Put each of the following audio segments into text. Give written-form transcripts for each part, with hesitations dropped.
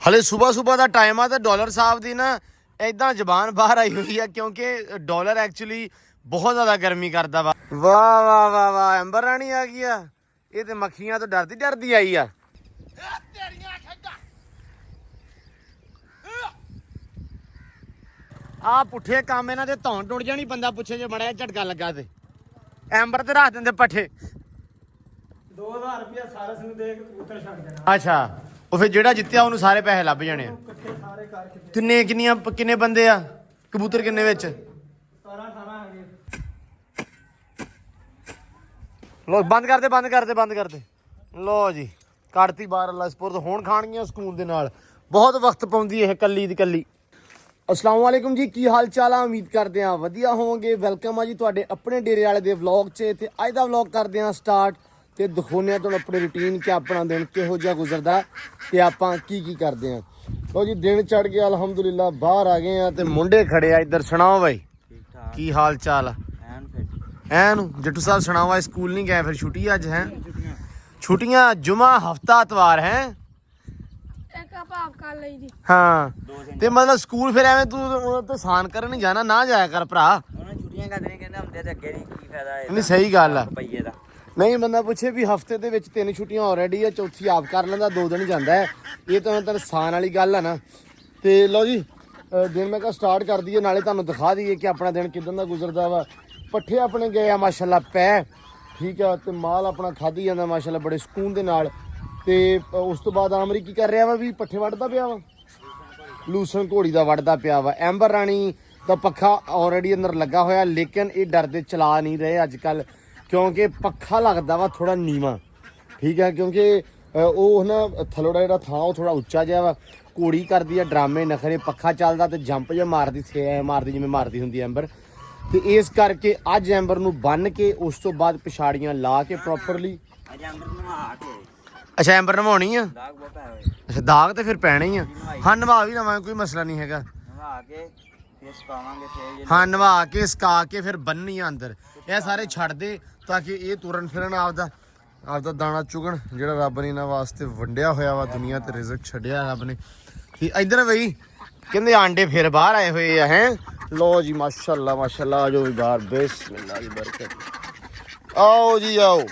ਹਲੇ ਸਵੇਰ ਦਾ ਟਾਈਮ ਆ ਤੇ ਡਾਲਰ ਸਾਹਿਬ ਦੀ ਨਾ ਇਦਾਂ ਜ਼ਬਾਨ ਬਾਹਰ ਆਈ ਹੋਈ ਆ ਕਿਉਂਕਿ ਡਾਲਰ ਐਕਚੁਅਲੀ ਬਹੁਤ ਜ਼ਿਆਦਾ ਗਰਮੀ ਕਰਦਾ ਵਾ। ਵਾਹ ਵਾਹ ਵਾਹ ਵਾਹ, ਐਂਬਰ ਰਾਣੀ ਆ ਗਈ ਆ। ਇਹ ਤੇ ਮੱਖੀਆਂ ਤੋਂ ਡਰਦੀ ਆਈ ਆ। ਆ ਪੁੱਠੇ ਕੰਮ ਇਹਨਾਂ ਦੇ ਧੌਣ ਟੁੱਟ ਜਾਣੀ, ਬੰਦਾ ਪੁੱਛੇ ਜੇ ਮੜਾ ਝਟਕਾ ਲੱਗਾ ਤੇ ਐਂਬਰ ਤੇ ਰੱਖ ਦਿੰਦੇ ਪੱਠੇ। 2000 ਰੁਪਇਆ ਸਾਰਸ ਨੂੰ ਦੇ ਕੇ ਕਬੂਤਰ ਛੱਡ ਦੇਣਾ। ਅੱਛਾ, ਉਹ ਫਿਰ ਜਿਹੜਾ ਜਿੱਤਿਆ ਉਹਨੂੰ ਸਾਰੇ ਪੈਸੇ ਲੱਭ ਜਾਣੇ ਆ। ਸਾਰੇ ਕਰਕੇ ਕਿੰਨੇ ਬੰਦੇ ਆ ਕਬੂਤਰ ਕਿੰਨੇ ਵਿੱਚ? 17 18 ਆ ਗਏ। ਲੋ ਬੰਦ ਕਰਦੇ ਲੋ ਜੀ, ਕੱਢਤੀ ਬਾਹਰ ਅੱਲਾ ਸਪੁਰਦ। ਹੁਣ ਖਾਣਗੀਆਂ ਸਕੂਨ ਦੇ ਨਾਲ। ਬਹੁਤ ਵਕਤ ਪਾਉਂਦੀ ਇਹ ਕੱਲੀ ਦੀ ਕੱਲੀ। अस्सलाम वालेकुम जी, की हाल चाल आ? उम्मीद करते हैं वधिया होवोगे। वेलकम आ जी तुहाडे अपने डेरे वाले दे व्लॉग च। ते अज दा व्लॉग करते हैं स्टार्ट ते दिखाने तुहानूं अपनी रूटीन कि अपना दिन किहो जिहा गुजरदा ते आपां की करदे हैं। लो जी, दिन चढ़ गया अलहमदुलिल्लाह, बाहर आ गए हैं ते मुंडे खड़े आ। इधर सुनाओ भाई, की हाल चाल आ? एन जट्टू साहब सुनाओ, स्कूल नहीं गए? फिर छुट्टी अज है? छुट्टियां जुमा हफ्ता इतवार है। हाँ ते मतलब स्कूल फिर एवें तू तो सान करन नहीं जाना, ना जाया कर भरा। नहीं सही गल है। नहीं बंदा पूछे भी हफ्ते दे विच 3 छुट्टियां ऑलरेडी है, चौथी आप कर लेंदा, 2 दिन जांदा है। ये तो तेरे सान वाली गल है ना। ते लो जी, दिन मैं कहा स्टार्ट कर दईए, नाले तुहानूं दिखा दईए कि अपना दिन किदां दा गुजरदा वा। पट्ठे अपने गए आ माशाअल्लाह पै, ठीक है, ते माल अपना खाधी जांदा माशाअल्लाह बड़े सुकून दे नाल। ਤੇ ਉਸ ਤੋਂ ਬਾਅਦ ਆਮਰੀ ਕੀ ਕਰ ਰਿਹਾ ਵਾ? ਵੀ ਪੱਠੇ ਵੱਢਦਾ ਪਿਆ ਵਾ, ਲੂਸਣ ਘੋੜੀ ਦਾ ਵੱਢਦਾ ਪਿਆ ਵਾ। ਐਂਬਰ ਰਾਣੀ ਦਾ ਪੱਖਾ ਆਲਰੇਡੀ ਅੰਦਰ ਲੱਗਾ ਹੋਇਆ, ਲੇਕਿਨ ਇਹ ਡਰਦੇ ਚਲਾ ਨਹੀਂ ਰਹੇ ਅੱਜ ਕੱਲ, ਕਿਉਂਕਿ ਪੱਖਾ ਲੱਗਦਾ ਵਾ ਥੋੜਾ ਨੀਵਾਂ, ਠੀਕ ਹੈ, ਕਿਉਂਕਿ ਉਹ ਨਾ ਥੱਲੋੜਾ ਜਿਹੜਾ ਥਾਂ ਉਹ ਥੋੜਾ ਉੱਚਾ ਜਿਹਾ ਵਾ। ਘੋੜੀ ਕਰਦੀ ਆ ਡਰਾਮੇ ਨਖਰੇ, ਪੱਖਾ ਚੱਲਦਾ ਤੇ ਜੰਪ ਜਿਹਾ ਮਾਰਦੀ ਜਿਵੇਂ ਮਾਰਦੀ ਹੁੰਦੀ ਐਂਬਰ। ਤੇ ਇਸ ਕਰਕੇ ਅੱਜ ਐਂਬਰ ਨੂੰ ਬੰਨ ਕੇ ਉਸ ਤੋਂ ਬਾਅਦ ਪਿਛਾੜੀਆਂ ਲਾ ਕੇ ਪ੍ਰੋਪਰਲੀ। ਅੱਛਾ, ਐਂਬਰ ਨਵਾਉਣੀ ਆ? ਅੱਛਾ, ਦਾਗ ਤੇ ਫਿਰ ਪੈਣੇ ਹੀ ਆ। ਹਾਂ, ਨਵਾ ਵੀ ਨਵਾਂ, ਕੋਈ ਮਸਲਾ ਨਹੀਂ ਹੈਗਾ। ਹਾਂ, ਨਵਾ ਕੇ ਸੁਕਾ ਕੇ ਫਿਰ ਬੰਨਣੀ ਆ ਅੰਦਰ। ਇਹ ਸਾਰੇ ਛੱਡ ਦੇ ਤਾਂ ਕਿ ਇਹ ਤੁਰਨ ਫਿਰਨ ਆਪਦਾ ਦਾਣਾ ਚੁਗਣ, ਜਿਹੜਾ ਰੱਬ ਨੇ ਇਹਨਾਂ ਵਾਸਤੇ ਵੰਡਿਆ ਹੋਇਆ ਵਾ ਦੁਨੀਆ ਤੇ, ਰਿਜ਼ਕ ਛੱਡਿਆ ਰੱਬ ਨੇ। ਤੇ ਇੱਧਰ ਬਈ ਕਹਿੰਦੇ ਆਂਡੇ ਫਿਰ ਬਾਹਰ ਆਏ ਹੋਏ ਆ। ਹੈ ਲੋ ਜੀ, ਮਾਸ਼ਾਅੱਲਾ ਮਾਸ਼ਾਅੱਲਾ, ਆਜੋ ਵੀ ਬਾਹਰ, ਬਿਸਮਿਲ੍ਲਾ ਦੀ ਬਰਕਤ। ਆਓ ਜੀ ਆਓ।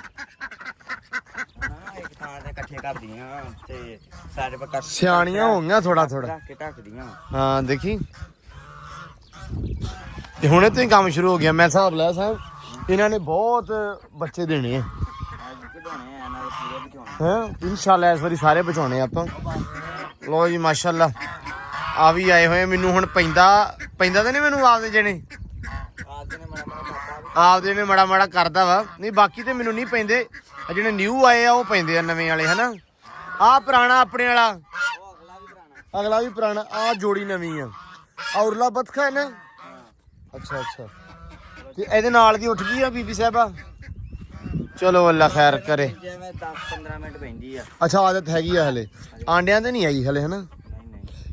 ਸਿਆਣੀਆਂ ਹੋ ਗਈਆਂ ਥੋੜਾ। ਹਾਂ ਦੇਖੀ, ਤੇ ਹੁਣੇ ਤੋਂ ਹੀ ਕੰਮ ਸ਼ੁਰੂ ਹੋ ਗਿਆ। ਮੈਂ ਹਿਸਾਬ ਲਾਇਆ ਸਾਹਿਬ ਇਹਨਾਂ ਨੇ ਬਹੁਤ ਬੱਚੇ ਦੇਣੇ ਆ। ਹਾਂ ਇਨਸ਼ਾਅੱਲਾ ਇਸ ਵਾਰੀ ਸਾਰੇ ਬਚਾਉਣੇ ਆਪਾਂ। ਲੋ ਜੀ ਮਾਸ਼ਾਅੱਲਾ, ਆ ਵੀ ਆਏ ਹੋਏ। ਮੈਨੂੰ ਹੁਣ ਪੈਂਦਾ ਤਾਂ ਨਹੀਂ ਮੈਨੂੰ ਆਪਦੇ ਨੇ ਮਾੜਾ ਕਰਦਾ ਵਾ। ਨਹੀਂ ਬਾਕੀ ਤੇ ਮੈਨੂੰ ਨਹੀਂ ਪੈਂਦੇ, ਜਿਹੜੇ ਨਿਊ ਆਏ ਆ ਉਹ ਪੈਂਦੇ ਆ, ਨਵੇਂ ਵਾਲੇ ਹਨਾ। ਆ ਪੁਰਾਣਾ ਆਪਣੇ ਵਾਲਾ, ਅਗਲਾ ਵੀ ਪੁਰਾਣਾ। ਆ ਜੋੜੀ ਨਵੀਂ ਆ, ਔਰਲਾ ਬਤਖਾ ਹੈ ਨਾ। ਅੱਛਾ ਤੇ ਇਹਦੇ ਨਾਲ ਦੀ ਉੱਠ ਗਈ ਆ ਬੀਬੀ ਸਾਹਿਬਾ। ਚਲੋ ਅੱਲਾ ਖੈਰ ਕਰੇ। 10-15 ਮਿੰਟ ਪੈਂਦੀ ਆ। ਅੱਛਾ, ਆਦਤ ਹੈਗੀ ਆ ਹਲੇ, ਆਂਡਿਆਂ ਤੇ ਨਹੀਂ ਆਈ ਹਲੇ ਹਨਾ।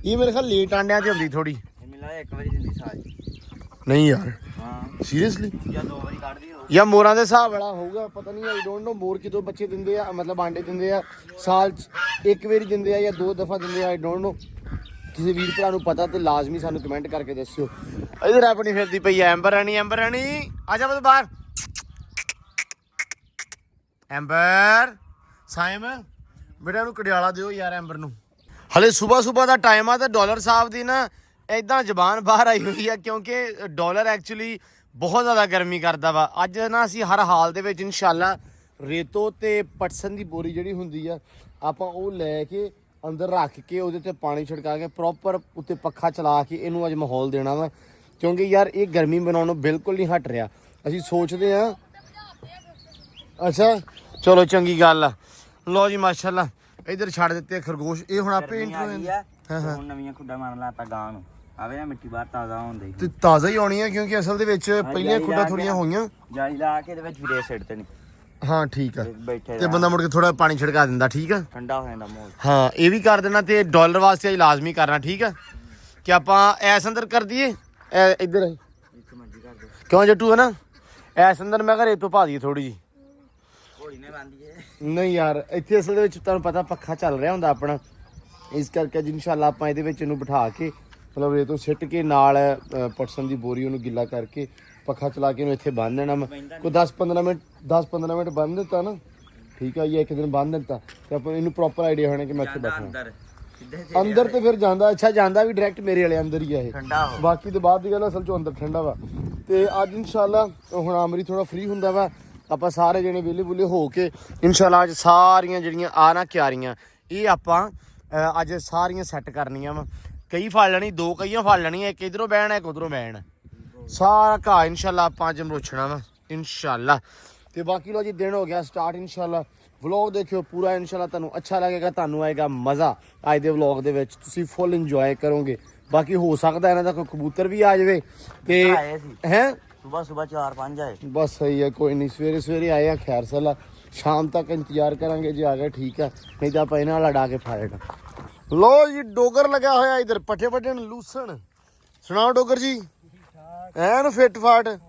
ਇਹ ਮੇਰੇ ਖਿਆਲ ਲੇਟ ਆਂਡਿਆਂ ਤੇ ਹੁੰਦੀ ਥੋੜੀ। ਇੱਕ ਵਾਰੀ ਦਿੰਦੀ ਸਾਲ ਨਹੀਂ ਯਾਰ, ਸੀਰੀਅਸਲੀ? ਜਾਂ ਮੋਰਾਂ ਦੇ ਹਿਸਾਬ ਵਾਲਾ ਹੋਊਗਾ, ਪਤਾ ਨਹੀਂ। ਆਈ ਡੋਂਟ ਨੋ ਮੋਰ ਕਿਦੋਂ ਬੱਚੇ ਦਿੰਦੇ ਆ, ਮਤਲਬ ਆਂਡੇ ਦਿੰਦੇ ਆ ਸਾਲ 'ਚ ਇੱਕ ਵਾਰੀ ਦਿੰਦੇ ਆ ਜਾਂ 2 ਦਫਾ ਦਿੰਦੇ ਆ। ਆਈ ਡੋਂਟ ਨੋ, ਕਿਸੇ ਵੀਰ ਭਰਾ ਨੂੰ ਪਤਾ ਤੇ ਲਾਜ਼ਮੀ ਸਾਨੂੰ ਕਮੈਂਟ ਕਰਕੇ ਦੱਸਿਓ। ਇਧਰ ਆਪਣੀ ਫਿਰਦੀ ਪਈ ਆ ਐਂਬਰ ਰਾਣੀ। ਐਂਬਰ ਰਾਣੀ ਆ ਜਾ ਬਾਹਰ। ਐਂਬਰ ਸਾਇਮ ਬੇਟਾ ਨੂੰ ਕੜਿਆਲਾ ਦਿਓ ਯਾਰ ਐਂਬਰ ਨੂੰ। ਹਲੇ ਸਵੇਰ ਦਾ ਟਾਈਮ ਆ ਤੇ ਡਾਲਰ ਸਾਹਿਬ ਦੀ ਨਾ ਇਦਾਂ ਜ਼ਬਾਨ ਬਾਹਰ ਆਈ ਹੋਈ ਆ ਕਿਉਂਕਿ ਡਾਲਰ ਐਕਚੁਅਲੀ ਬਹੁਤ ਜ਼ਿਆਦਾ ਗਰਮੀ ਕਰਦਾ ਵਾ। ਅੱਜ ਨਾ ਅਸੀਂ ਹਰ ਹਾਲ ਦੇ ਵਿੱਚ ਇਨਸ਼ਾਅੱਲਾ ਰੇਤੋ ਤੇ ਪਟਸਨ ਦੀ ਬੋਰੀ ਜਿਹੜੀ ਹੁੰਦੀ ਆ ਆਪਾਂ ਉਹ ਲੈ ਕੇ ਅੰਦਰ ਰੱਖ ਕੇ ਉਹਦੇ ਤੇ ਪਾਣੀ ਛਿੜਕਾ ਕੇ ਪ੍ਰੋਪਰ ਉੱਤੇ ਪੱਖਾ ਚਲਾ ਕੇ ਇਹਨੂੰ ਅੱਜ ਮਾਹੌਲ ਦੇਣਾ ਵਾ, ਕਿਉਂਕਿ ਯਾਰ ਇਹ ਗਰਮੀ ਬਣਾਉਣ ਨੂੰ ਬਿਲਕੁਲ ਨਹੀਂ ਹਟ ਰਿਹਾ। ਅਸੀਂ ਸੋਚਦੇ ਆ। ਅੱਛਾ ਚਲੋ ਚੰਗੀ ਗੱਲ ਆ। ਲੋ ਜੀ ਮਾਸ਼ਾਅੱਲਾ, ਇੱਧਰ ਛੱਡ ਦਿੱਤੇ ਖਰਗੋਸ਼। ਇਹ ਹੁਣ ਆਪੇ ਇੰਟਰਵਿਊ ਨਵੀਆਂ ਖੁੱਡਾ ਮਾਰਨ ਲਾ ਤਾ ਗਾਂ ਨੂੰ। ਆਵੇ ਨਾ ਮਿੱਟੀ ਬਾਹਰ ਤਾਜ਼ਾ ਹੁੰਦੀ ਤੇ ਤਾਜ਼ਾ ਹੀ ਆਉਣੀ ਆ, ਕਿਉਂਕਿ ਅਸਲ ਦੇ ਵਿੱਚ ਪਹਿਲੀਆਂ ਖੁੱਡਾਂ ਥੋੜੀਆਂ ਹੋਈਆਂ। ਜਾਲੀ ਲਾ ਕੇ ਇਹਦੇ ਵਿੱਚ ਵੀ ਰੇਸ ਸਿੱਟਦੇ ਨੇ। ਹਾਂ ਠੀਕ ਆ, ਤੇ ਬੰਦਾ ਮੁੜ ਕੇ ਥੋੜਾ ਪਾਣੀ ਛਿੜਕਾ ਦਿੰਦਾ। ਠੀਕ ਆ, ਠੰਡਾ ਹੋ ਜਾਂਦਾ ਮਾਹੌਲ। ਹਾਂ ਇਹ ਵੀ ਕਰ ਦੇਣਾ। ਤੇ ਡਾਲਰ ਵਾਸਤੇ ਅੱਜ ਲਾਜ਼ਮੀ ਕਰਨਾ, ਠੀਕ ਆ, ਕਿ ਆਪਾਂ ਐਸ ਅੰਦਰ ਕਰ ਦਈਏ। ਇੱਧਰ ਕਿਉਂ ਜੱਟੂ ਹੈ ਨਾ, ਐਸ ਅੰਦਰ ਮੈਂ ਘਰੇ ਤੋਂ ਪਾ ਦਈਏ ਥੋੜੀ ਜੀ। ਘੋੜੀ ਨੇ ਬੰਦੀ ਏ। ਨਹੀਂ ਯਾਰ, ਇੱਥੇ ਅਸਲ ਦੇ ਵਿੱਚ ਤੁਹਾਨੂੰ ਪਤਾ ਪੱਖਾ ਚੱਲ ਰਿਹਾ ਹੁੰਦਾ ਆਪਣਾ, ਇਸ ਕਰਕੇ ਅੱਜ ਇਨਸ਼ਾਅੱਲਾ ਆਪਾਂ ਇਹਦੇ ਵਿੱਚ ਇਹਨੂੰ ਬਿਠਾ ਕੇ ਮਤਲਬ ਇਹ ਤੋਂ ਸਿੱਟ ਕੇ ਨਾਲ ਪਟਸਨ ਦੀ ਬੋਰੀ ਉਹਨੂੰ ਗਿੱਲਾ ਕਰਕੇ ਪੱਖਾ ਚਲਾ ਕੇ ਇਹਨੂੰ ਇੱਥੇ ਬੰਨ੍ਹ ਦੇਣਾ ਮੈਂ ਕੋਈ 10-15 ਮਿੰਟ ਬੰਨ੍ਹ ਦਿੱਤਾ ਨਾ ਠੀਕ ਆ ਜੀ ਇੱਕ ਦਿਨ ਬੰਨ੍ਹ ਦਿੱਤਾ ਤੇ ਆਪਾਂ ਇਹਨੂੰ ਪ੍ਰੋਪਰ ਆਈਡੀਆ ਹੋਣਾ ਕਿ ਮੈਂ ਇੱਥੇ ਬੈਠਣਾ ਅੰਦਰ ਤੇ ਫਿਰ ਜਾਂਦਾ ਅੱਛਾ ਜਾਂਦਾ ਵੀ ਡਾਇਰੈਕਟ ਮੇਰੇ ਵਾਲੇ ਅੰਦਰ ਹੀ ਆ ਇਹ ਬਾਕੀ ਤੇ ਬਾਅਦ ਦੀ ਗੱਲ ਅਸਲ ਚੋਂ ਅੰਦਰ ਠੰਡਾ ਵਾ ਤੇ ਅੱਜ ਇਨਸ਼ਾਅੱਲਾ ਹੁਣ ਆਮਰੀ ਥੋੜਾ ਫ੍ਰੀ ਹੁੰਦਾ ਵਾ ਆਪਾਂ ਸਾਰੇ ਜਣੇ ਵਿਹਲੇ ਬੁੱਲੇ ਹੋ ਕੇ ਇਨਸ਼ਾਅੱਲਾ ਅੱਜ ਸਾਰੀਆਂ ਜਿਹੜੀਆਂ ਆ ਨਾ ਕਿਆਰੀਆਂ ਇਹ ਆਪਾਂ ਅੱਜ ਸਾਰੀਆਂ ਸੈੱਟ ਕਰਨੀਆਂ ਵਾ ਕਈ ਫੜ ਲੈਣੀ 2 ਕਈਆਂ ਫੜ ਲੈਣੀਆਂ ਇੱਕ ਇਧਰੋਂ ਬਹਿਣ ਇੱਕ ਉਧਰੋਂ ਬਹਿਣ ਸਾਰਾ ਘਾਹ ਇਨਸ਼ਾਅੱਲਾ ਆਪਾਂ ਅੱਜ ਮਰੋਛਣਾ ਵਾ ਇਨਸ਼ਾਅੱਲਾ ਤੇ ਬਾਕੀ ਲੋ ਜੀ ਦਿਨ ਹੋ ਗਿਆ ਸਟਾਰਟ ਇਨਸ਼ਾਅੱਲਾ ਵਲੌਗ ਦੇਖਿਓ ਪੂਰਾ ਇਨਸ਼ਾਅੱਲਾ ਤੁਹਾਨੂੰ ਅੱਛਾ ਲੱਗੇਗਾ ਤੁਹਾਨੂੰ ਆਏਗਾ ਮਜ਼ਾ ਅੱਜ ਦੇ ਵਲੌਗ ਦੇ ਵਿੱਚ ਤੁਸੀਂ ਫੁੱਲ ਇੰਜੋਏ ਕਰੋਗੇ ਬਾਕੀ ਹੋ ਸਕਦਾ ਇਹਨਾਂ ਦਾ ਕੋਈ ਕਬੂਤਰ ਵੀ ਆ ਜਾਵੇ ਤੇ ਹੈ ਸੁਬਹ 4-5 ਆਏ ਬਸ ਸਹੀ ਹੈ ਕੋਈ ਨਹੀਂ ਸਵੇਰੇ ਆਏ ਆ ਖੈਰ ਸਲਾ ਸ਼ਾਮ ਤੱਕ ਇੰਤਜ਼ਾਰ ਕਰਾਂਗੇ ਜੇ ਆ ਗਏ ਠੀਕ ਆ ਨਹੀਂ ਤਾਂ ਆਪਾਂ ਇਹਨਾਂ ਨਾਲ ਲੜਾ ਕੇ ਫਾੜੇਗਾ ਲੋ ਜੀ ਡੋਗਰ ਲਗਾ ਹੋਇਆ ਇਧਰ ਪੱਠੇ ਪੱਟਣ ਲੂਸਣ ਸੁਣਾਓ ਡੋਗਰ ਜੀ ਐਨ ਫਿੱਟ ਫਾਟ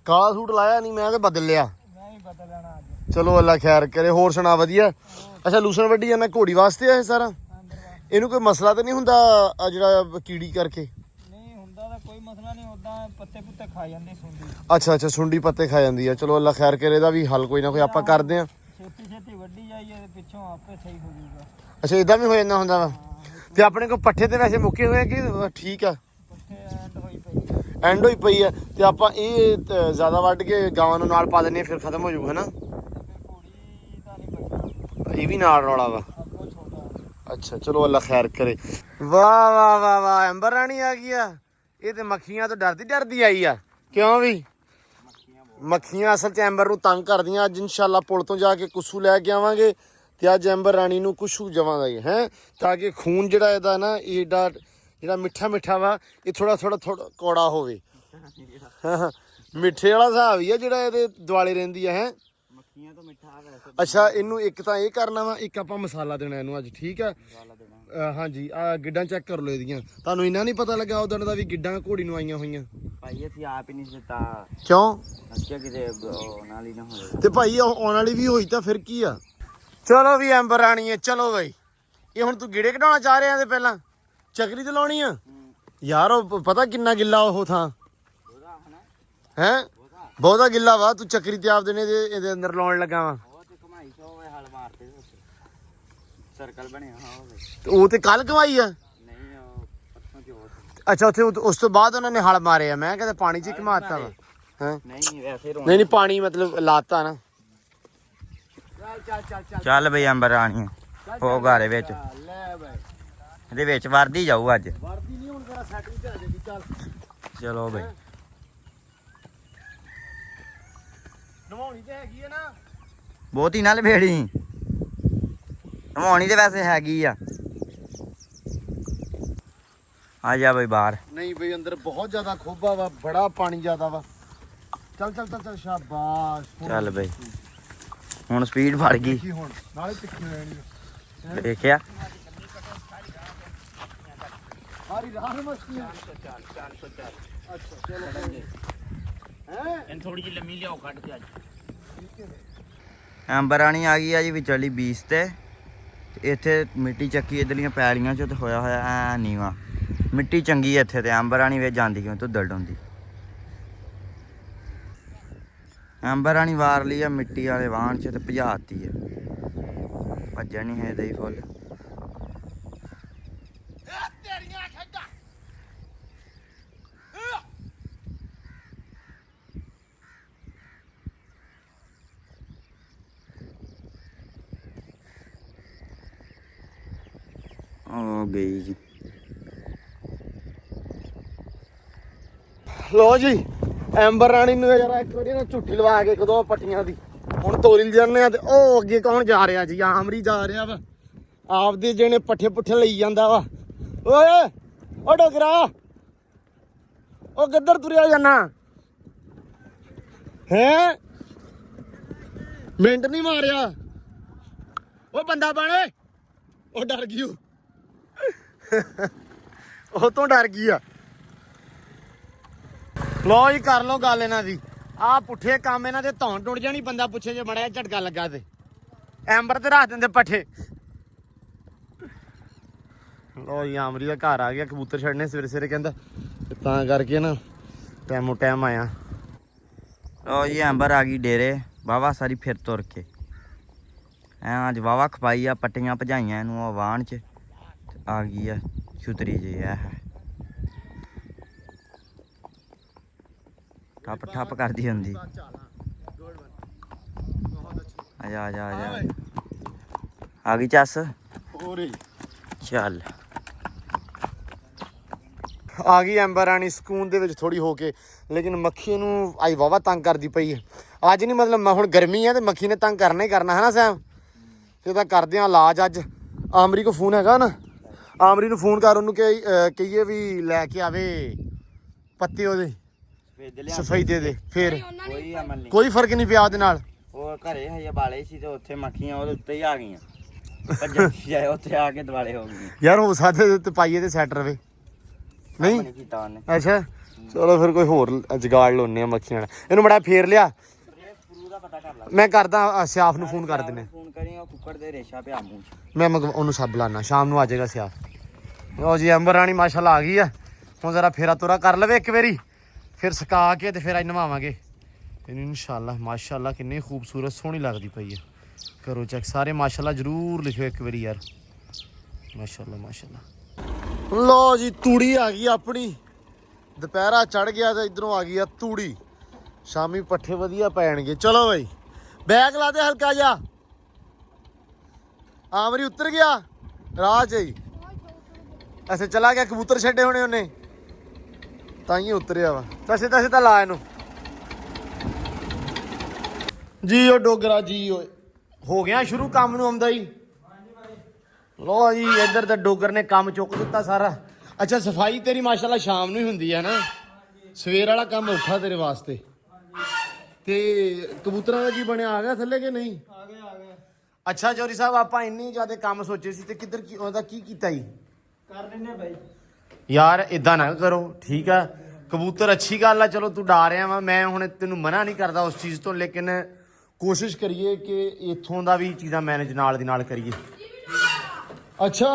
ਕਾਲਾ ਸੂਟ ਲਾਇਆ ਨਹੀਂ ਮੈਂ ਤੇ ਬਦਲ ਲਿਆ ਨਹੀਂ ਬਦਲ ਲੈਣਾ ਅੱਜ ਚਲੋ ਅੱਲਾ ਖੈਰ ਕਰੇ ਹੋਰ ਸੁਣਾ ਵਧੀਆ ਅੱਛਾ ਲੂਸਣ ਵੱਡੀ ਜਾਂਦਾ ਘੋੜੀ ਵਾਸਤੇ ਆ ਇਹ ਸਾਰਾ ਇਹਨੂੰ ਕੋਈ ਮਸਲਾ ਤਾਂ ਨਹੀਂ ਹੁੰਦਾ ਆਹ ਜਿਹੜਾ ਕੀੜੀ ਕਰਕੇ ਨਹੀਂ ਹੁੰਦਾ ਤਾਂ ਕੋਈ ਮਸਲਾ ਨਹੀਂ ਉਦਾਂ ਪੱਤੇ ਪੁੱਤੇ ਖਾ ਜਾਂਦੇ ਸੁੰਡੀ ਅੱਛਾ ਸੁੰਡੀ ਪੱਤੇ ਖਾ ਜਾਂਦੀ ਆ ਚਲੋ ਅੱਲਾ ਖੈਰ ਕਰੇ ਇਹਦਾ ਵੀ ਹੱਲ ਕੋਈ ਨਾ ਕੋਈ ਆਪਾਂ ਕਰਦੇ ਆ ਛੇਤੀ ਵੱਢੀ ਜਾਈਏ ਤੇ ਪਿੱਛੋਂ ਆਪੇ ਸਹੀ ਹੋ ਜਾਊਗਾ ਅੱਛਾ ਇਦਾਂ ਵੀ ਹੋ ਜਾਂਦਾ ਹੁੰਦਾ ਵਾ ਤੇ ਆਪਣੇ ਕੋਲ ਪੱਠੇ ਤੇ ਵੈਸੇ ਮੁੱਕੇ ਹੋਏ ਆ ਕਿ ਠੀਕ ਆ ਪੱਠੇ ਐਂਡ ਹੋਈ ਪਈ ਆ ਤੇ ਆਪਾਂ ਇਹ ਜ਼ਿਆਦਾ ਵੱਢ ਕੇ ਗਾਵਾਂ ਨੂੰ ਨਾਲ ਪਾ ਦਿੰਨੇ ਫਿਰ ਖਤਮ ਹੋ ਜਾਊਗਾ ਨਾ ਘੋੜੀ ਤਾਂ ਨਹੀਂ ਬਚਣਾ ਇਹ ਵੀ ਨਾਲ ਰੌਲਾ ਵਾ ਆਪੋ ਛੋਟਾ ਅੱਛਾ ਚਲੋ ਅੱਲਾ ਖੈਰ ਕਰੇ ਵਾਹ ਐਂਬਰ ਰਾਣੀ ਆ ਗਈ ਆ ਇਹ ਤੇ ਮੱਖੀਆਂ ਤੋਂ ਡਰਦੀ ਆਈ ਆ ਕਿਉਂ ਵੀ ਮੱਖੀਆਂ ਅਸਲ 'ਚ ਐਂਬਰ ਨੂੰ ਤੰਗ ਕਰਦੀਆਂ ਅੱਜ ਇਨਸ਼ਾਅੱਲਾ ਪੁਲ ਤੋਂ ਜਾ ਕੇ ਕੁੱਸੂ ਲੈ ਕੇ ਆਵਾਂਗੇ ਤੇ ਅੱਜ ਐਂਬਰ ਰਾਣੀ ਨੂੰ ਕੁੱਸੂ ਜਵਾਂਗੇ ਹੈ ਤਾਂ ਕਿ ਖੂਨ ਜਿਹੜਾ ਇਹਦਾ ਨਾ ਇਹਦਾ ਜਿਹੜਾ ਮਿੱਠਾ ਵਾ ਇਹ ਥੋੜਾ ਕੌੜਾ ਹੋਵੇ ਮਿੱਠੇ ਵਾਲਾ ਹਿਸਾਬ ਹੀ ਆ ਜਿਹੜਾ ਇਹਦੇ ਦੁਆਲੇ ਰਹਿੰਦੀ ਆ ਹੈ ਮੱਖੀਆਂ ਤੋਂ ਮਿੱਠਾ ਵੈਸੇ ਅੱਛਾ ਇਹਨੂੰ ਇੱਕ ਤਾਂ ਇਹ ਕਰਨਾ ਵਾ ਇੱਕ ਆਪਾਂ ਮਸਾਲਾ ਦੇਣਾ ਇਹਨੂੰ ਅੱਜ ਠੀਕ ਆ ਹਾਂਜੀ ਆ ਗਿੱਡਾਂ ਚੈੱਕ ਕਰ ਲਓ ਇਹਦੀਆਂ ਤੁਹਾਨੂੰ ਇੰਨਾ ਨਹੀਂ ਪਤਾ ਲੱਗਾ ਉਦੋਂ ਦਾ ਵੀ ਗਿੱਡਾਂ ਘੋੜੀ ਨੂੰ ਆਈਆਂ ਹੋਈਆਂ ਭਾਈ ਅਸੀਂ ਆਪ ਹੀ ਨਹੀਂ ਦਿੱਤਾ ਕਿਉਂ ਅੱਛਾ ਕਿਤੇ ਨਾਲ ਹੀ ਨਾ ਹੋਵੇ ਤੇ ਭਾਈ ਆਉਣ ਵਾਲੀ ਵੀ ਹੋਈ ਤਾਂ ਫਿਰ ਕੀ ਆ ਚਲੋ ਵੀ ਐਂਬਰ ਰਾਣੀ ਹੈ ਚਲੋ ਬਈ ਇਹ ਹੁਣ ਤੂੰ ਗਿੜੇ ਕਢਾਉਣਾ ਚਾਹ ਰਿਹਾ ਤੇ ਪਹਿਲਾਂ ਚੱਕਰੀ ਤੇ ਲਾਉਣੀ ਆ ਯਾਰ ਉਹ ਪਤਾ ਕਿੰਨਾ ਗਿੱਲਾ ਉਹ ਥਾਂ ਹੈ ਬਹੁਤਾ ਗਿੱਲਾ ਵਾ ਤੂੰ ਚੱਕਰੀ ਤੇ ਆਪਦੇ ਨੇ ਇਹਦੇ ਅੰਦਰ ਲਾਉਣ ਲੱਗਾ ਵਾ ਉਹ ਤੇ ਕਮਾਈ ਸੋ ਹਲ ਮਾਰਦੇ ਸਰਕਲ ਬਣਿਆ ਹੋਵੇ ਉਹ ਤੇ ਕੱਲ ਕਮਾਈ ਆ ਨਹੀਂ ਉਹ ਪਰਸੋਂ ਜੋ ਅੱਛਾ ਉੱਥੇ ਉਸ ਤੋਂ ਬਾਅਦ ਉਹਨਾਂ ਨੇ ਹਲ ਮਾਰੇ ਆ ਮੈਂ ਕਹਿੰਦਾ ਪਾਣੀ 'ਚ ਘਮਾਤਾ ਵਾ ਹੈ ਨਹੀਂ ਵੈਸੇ ਨਹੀਂ ਪਾਣੀ ਮਤਲਬ ਲਾਤਾ ਨਾ ਚੱਲ ਬਈ ਅੰਬਰ ਰਾਣੀ ਹੋ ਘਾਰੇ ਵਿੱਚ ਲੈ ਬਈ ਇਹਦੇ ਵਿੱਚ ਵਰਦੀ ਜਾਊ ਅੱਜ ਵਰਦੀ ਨਹੀਂ ਹੁਣ ਜਰਾ ਸੈਟਿੰਗ ਤੇ ਆ ਜਾਏਗੀ ਚੱਲ ਚਲੋ ਬਈ ਨਵਾਉਣੀ ਤੇ ਹੈਗੀ ਹੈ ਨਾ ਬਹੁਤੀ ਨਾਲ ਭੇੜੀ ਨਵਾਉਣੀ ਤੇ ਵੈਸੇ ਹੈਗੀ ਆ ਜਾ ਬਈ ਬਾਹਰ ਨਹੀਂ ਬਈ ਅੰਦਰ ਬਹੁਤ ਜ਼ਿਆਦਾ ਖੋਬਾ ਵਾ ਬੜਾ ਪਾਣੀ ਜ਼ਿਆਦਾ ਵਾ ਚੱਲ ਸ਼ਾਬਾਸ਼ ਚੱਲ ਬਈ ਹੁਣ ਸਪੀਡ ਫੜ ਗਈ ਕੀ ਹੁਣ ਨਾਲੇ ਤਿੱਖੀ ਰਹਿਣੀ ਦੇਖਿਆ ਸਾਰੀ ਰਾਹ ਮਸਤੀਆਂ ਚੱਲ ਅੱਛਾ ਚਲੋ ਹੈ ਇਹਨ ਥੋੜੀ ਜਿਹੀ ਲੰਮੀ ਲਿਆਓ ਕੱਢ ਕੇ ਅੱਜ ਅੰਬਰ ਰਾਣੀ ਆ ਗਈ ਆ ਜੀ ਵਿਚਲੀ ਬੀਸ ਤੇ ਇੱਥੇ ਮਿੱਟੀ ਚੱਕੀ ਇਧਰਲੀਆਂ ਪੈਲੀਆਂ ਚ ਤੇ ਹੋਇਆ ਐ ਨੀਵਾ ਮਿੱਟੀ ਚੰਗੀ ਐ ਇੱਥੇ ਤੇ ਅੰਬਰ ਰਾਣੀ ਵੇ ਜਾਂਦੀ ਕਿਉਂ ਤੂੰ ਡਾਉਂਦੀ ਅੰਬਰ ਰਾਣੀ ਵਾਰ ਲਈ ਆ ਮਿੱਟੀ ਵਾਲੇ ਵਾਹਣ ਚ ਤੇ ਭਜਾਤੀ ਆ ਭੱਜਣ ਨਹੀਂ ਹੈ ਇਹਦਾ ਹੀ ਫੁੱਲ ਹੋ ਗਈ ਜੀ ਲੋ ਜੀ ਐਂਬਰ ਰਾਣੀ ਨੂੰ ਜਰਾ ਇੱਕ ਵਾਰੀ ਨਾ ਝੁੱਟੀ ਲਵਾ ਕੇ ਕਦੋਂ ਪੱਟੀਆਂ ਦੀ ਹੁਣ ਤੋਰੀ ਜਾਂਦੇ ਆ ਤੇ ਉਹ ਅੱਗੇ ਕੌਣ ਜਾ ਰਿਹਾ ਜੀ ਆਮਰੀ ਜਾ ਰਿਹਾ ਵਾ ਆਪਦੇ ਜਿਹੜੇ ਪੱਠੇ ਪੁੱਠੇ ਲਈ ਜਾਂਦਾ ਵਾ ਓਏ ਓ ਡੋਗਰਾ ਉਹ ਕਿੱਧਰ ਤੁਰਿਆ ਜਾਣਾ ਹੈ ਮਿੰਟ ਨਹੀਂ ਮਾਰਿਆ ਉਹ ਬੰਦਾ ਬਣ ਉਹ ਡਰ ਗਈ ਉਹ ਤੋਂ ਡਰ ਗਈ ਆ ਲੋ ਜੀ ਕਰ ਲੋ ਗੱਲ ਇਹਨਾਂ ਦੀ ਆਹ ਪੁੱਠੇ ਕੰਮ ਇਹਨਾਂ ਦੇ ਧੌਣ ਟੁੱਟ ਜਾਣੀ ਬੰਦਾ ਪੁੱਛੇ ਜੇ ਮੜਿਆ ਝਟਕਾ ਲੱਗਾ ਤੇ ਐਂਬਰ ਤੇ ਰੱਖ ਦਿੰਦੇ ਪੱਠੇ ਲੋ ਜੀ ਆਮਰੀ ਦਾ ਘਰ ਆ ਗਿਆ, ਕਬੂਤਰ ਛੱਡਨੇ ਸਵੇਰੇ ਸਵੇਰੇ ਕਹਿੰਦਾ, ਤੇ ਤਾਂ ਕਰਕੇ ਨਾ ਟਾਈਮੋ ਟਾਈਮ ਆਇਆ। ਲੋ ਜੀ ਅੰਬਰ ਆ ਗਈ ਡੇਰੇ ਵਾਵਾ ਸਾਰੀ ਫਿਰ ਤੁਰ ਕੇ ਐ ਅੱਜ ਵਾਵਾ ਖਪਾਈ ਆ, ਪੱਟੀਆਂ ਭਜਾਈਆਂ ਇਹਨੂੰ ਵਾਹਣ ਚ ਤੇ ਆ ਗਈ ਆ ਛੁਤਰੀ ਜੀ ਐ ਠੱਪ ਠੱਪ ਕਰਦੀ ਹੁੰਦੀ। ਆਜਾ ਆਜਾ ਆਜਾ ਆ ਗਈ ਚੱਸ ਹੋਰ ਚੱਲ ਆ ਗਈ ਐਂਬਰ ਰਾਣੀ ਸਕੂਨ ਦੇ ਵਿੱਚ ਥੋੜੀ ਹੋ ਕੇ, ਲੇਕਿਨ ਮੱਖੀ ਨੂੰ ਆਈ ਵਾਵਾ ਤੰਗ ਕਰਦੀ ਪਈ ਹੈ ਅੱਜ। ਨਹੀਂ ਮਤਲਬ ਮੈਂ ਹੁਣ ਗਰਮੀ ਆ ਤੇ ਮੱਖੀ ਨੇ ਤੰਗ ਕਰਨਾ ਹੀ ਕਰਨਾ ਹੈ ਨਾ ਸੈਮ, ਤੇ ਤਾਂ ਕਰਦੇ ਆ ਇਲਾਜ ਅੱਜ। ਆਮਰੀ ਕੋ ਫੋਨ ਹੈਗਾ ਨਾ, ਆਮਰੀ ਨੂੰ ਫੋਨ ਕਰ, ਉਹਨੂੰ ਕਹੀਏ ਵੀ ਲੈ ਕੇ ਆਵੇ ਪੱਤੇ ਉਹਦੇ ਸਫਾਈ ਦੇ ਫਿਰ ਕੋਈ ਫਰਕ ਨਹੀਂ ਪਿਆ ਉਹਦੇ ਨਾਲ। ਉਹ ਘਰੇ ਹਜੇ ਬਾਲੇ ਸੀ ਤੇ ਉੱਥੇ ਮੱਖੀਆਂ ਉਹਦੇ ਉੱਤੇ ਹੀ ਆ ਗਈਆਂ, ਭੱਜਣ ਜਾਏ ਉੱਥੇ ਆ ਕੇ ਦੁਆਲੇ ਹੋ ਗਈਆਂ। ਯਾਰ ਹੋ ਸਕਦਾ ਤੇ ਪਾਈਏ ਤੇ ਸੈਟ ਰਵੇ ਨਹੀਂ ਕੀਤਾ ਉਹਨੇ। ਅੱਛਾ ਚਲੋ ਫਿਰ ਕੋਈ ਹੋਰ ਜਗਾੜ ਲਾਉਨੇ ਆ ਮੱਖੀਆਂ ਨਾਲ। ਇਹਨੂੰ ਬੜਾ ਫੇਰ ਲਿਆ, ਮੈਂ ਕਰਦਾ ਸਿਆਫ ਨੂੰ ਫੋਨ ਕਰ ਦਿੰਨੇ। ਫੋਨ ਕਰੀ, ਉਹ ਕੁੱਕੜ ਦੇ ਰੇਸ਼ਾ ਪਿਆ ਮੂੰਹ ਚ। ਮੈਂ ਉਹਨੂੰ ਸੱਦ ਲਾਣਾ, ਸ਼ਾਮ ਨੂੰ ਆ ਜਾਏਗਾ ਸਿਆਫ। ਉਹ ਜੀ ਅੰਬਰ ਰਾਣੀ ਮਾਸ਼ਾਅੱਲਾ ਆ ਗਈ ਆ, ਹੁਣ ਜ਼ਰਾ ਫੇਰਾ ਤੋਰਾ ਕਰ ਲਵੇ ਇੱਕ ਵਾਰੀ, ਫਿਰ ਸੁਕਾ ਕੇ ਤੇ ਫਿਰ ਅੱਜ ਨਵਾਵਾਂਗੇ ਇਹਨੂੰ ਇਨਸ਼ਾਅੱਲਾ। ਮਾਸ਼ਾਅੱਲਾ ਕਿੰਨੀ ਖੂਬਸੂਰਤ ਸੋਹਣੀ ਲੱਗਦੀ ਪਈ ਹੈ। ਕਰੋ ਚੈੱਕ ਸਾਰੇ ਮਾਸ਼ਾਅੱਲਾ ਜ਼ਰੂਰ ਲਿਖਿਓ ਇੱਕ ਵਾਰੀ ਯਾਰ, ਮਾਸ਼ਾਅੱਲਾ ਮਾਸ਼ਾਅੱਲਾ। ਲੋ ਜੀ ਤੂੜੀ ਆ ਗਈ ਆਪਣੀ, ਦੁਪਹਿਰਾ ਚੜ ਗਿਆ ਤੇ ਇਧਰੋਂ ਆ ਗਈ ਆ ਤੂੜੀ, ਸ਼ਾਮੀ ਪੱਠੇ ਵਧੀਆ ਪੈਣਗੇ। ਚਲੋ ਬਈ ਬੈਗ ਲਾ ਦੇ ਹਲਕਾ ਜਾ। ਆਮਰੀ ਉਤਰ ਗਿਆ ਰਾਹ 'ਚ ਹੀ, ਐਸੇ ਚਲਾ ਗਿਆ, ਕਬੂਤਰ ਛੱਡੇ ਹੋਣੇ ਉਹਨੇ ਤਾਂ ਹੀ ਉਤਰਿਆ ਵਾ। ਤਸੇ ਤਾਂ ਲਾ ਇਹਨੂੰ ਜੀ। ਉਹ ਡੋਗਰਾ ਜੀ ਓਏ ਹੋ ਗਿਆ ਸ਼ੁਰੂ ਕੰਮ ਨੂੰ ਆਉਂਦਾ ਹੀ। ਲੋ ਜੀ ਇੱਧਰ ਤਾਂ ਡੋਗਰ ਨੇ ਕੰਮ ਚੁੱਕ ਦਿੱਤਾ ਸਾਰਾ। ਅੱਛਾ ਸਫਾਈ ਤੇਰੀ ਮਾਸ਼ਾਅੱਲਾ ਸ਼ਾਮ ਨੂੰ ਹੀ ਹੁੰਦੀ ਹੈ ਨਾ, ਸਵੇਰ ਵਾਲਾ ਕੰਮ ਔਖਾ ਤੇਰੇ ਵਾਸਤੇ। ਤੇ ਕਬੂਤਰਾਂ ਦਾ ਕੀ ਬਣਿਆ, ਆ ਗਿਆ ਥੱਲੇ ਕਿ ਨਹੀਂ? ਆ ਗਿਆ ਆ ਗਿਆ। ਅੱਛਾ ਚੌਰੀ ਸਾਹਿਬ ਆਪਾਂ ਇੰਨੀ ਜ਼ਿਆਦਾ ਕੰਮ ਸੋਚੇ ਸੀ ਤੇ ਕਿੱਧਰ ਉਹਦਾ ਕੀ ਕੀਤਾ ਜੀ? ਕਰ ਲੈਨੇ ਬਾਈ ਯਾਰ ਇਦਾਂ ਨਾ ਕਰੋ ਠੀਕ ਆ, ਕਬੂਤਰ ਅੱਛੀ ਗੱਲ ਆ, ਚਲੋ ਤੂੰ ਡਾ ਰਿਹਾ ਵਾ, ਮੈਂ ਹੁਣ ਤੈਨੂੰ ਮਨਾ ਨਹੀਂ ਕਰਦਾ ਉਸ ਚੀਜ਼ ਤੋਂ, ਲੇਕਿਨ ਕੋਸ਼ਿਸ਼ ਕਰੀਏ ਕਿ ਇੱਥੋਂ ਦਾ ਵੀ ਚੀਜ਼ਾਂ ਮੈਨੇਜ ਨਾਲ ਦੀ ਨਾਲ ਕਰੀਏ। ਅੱਛਾ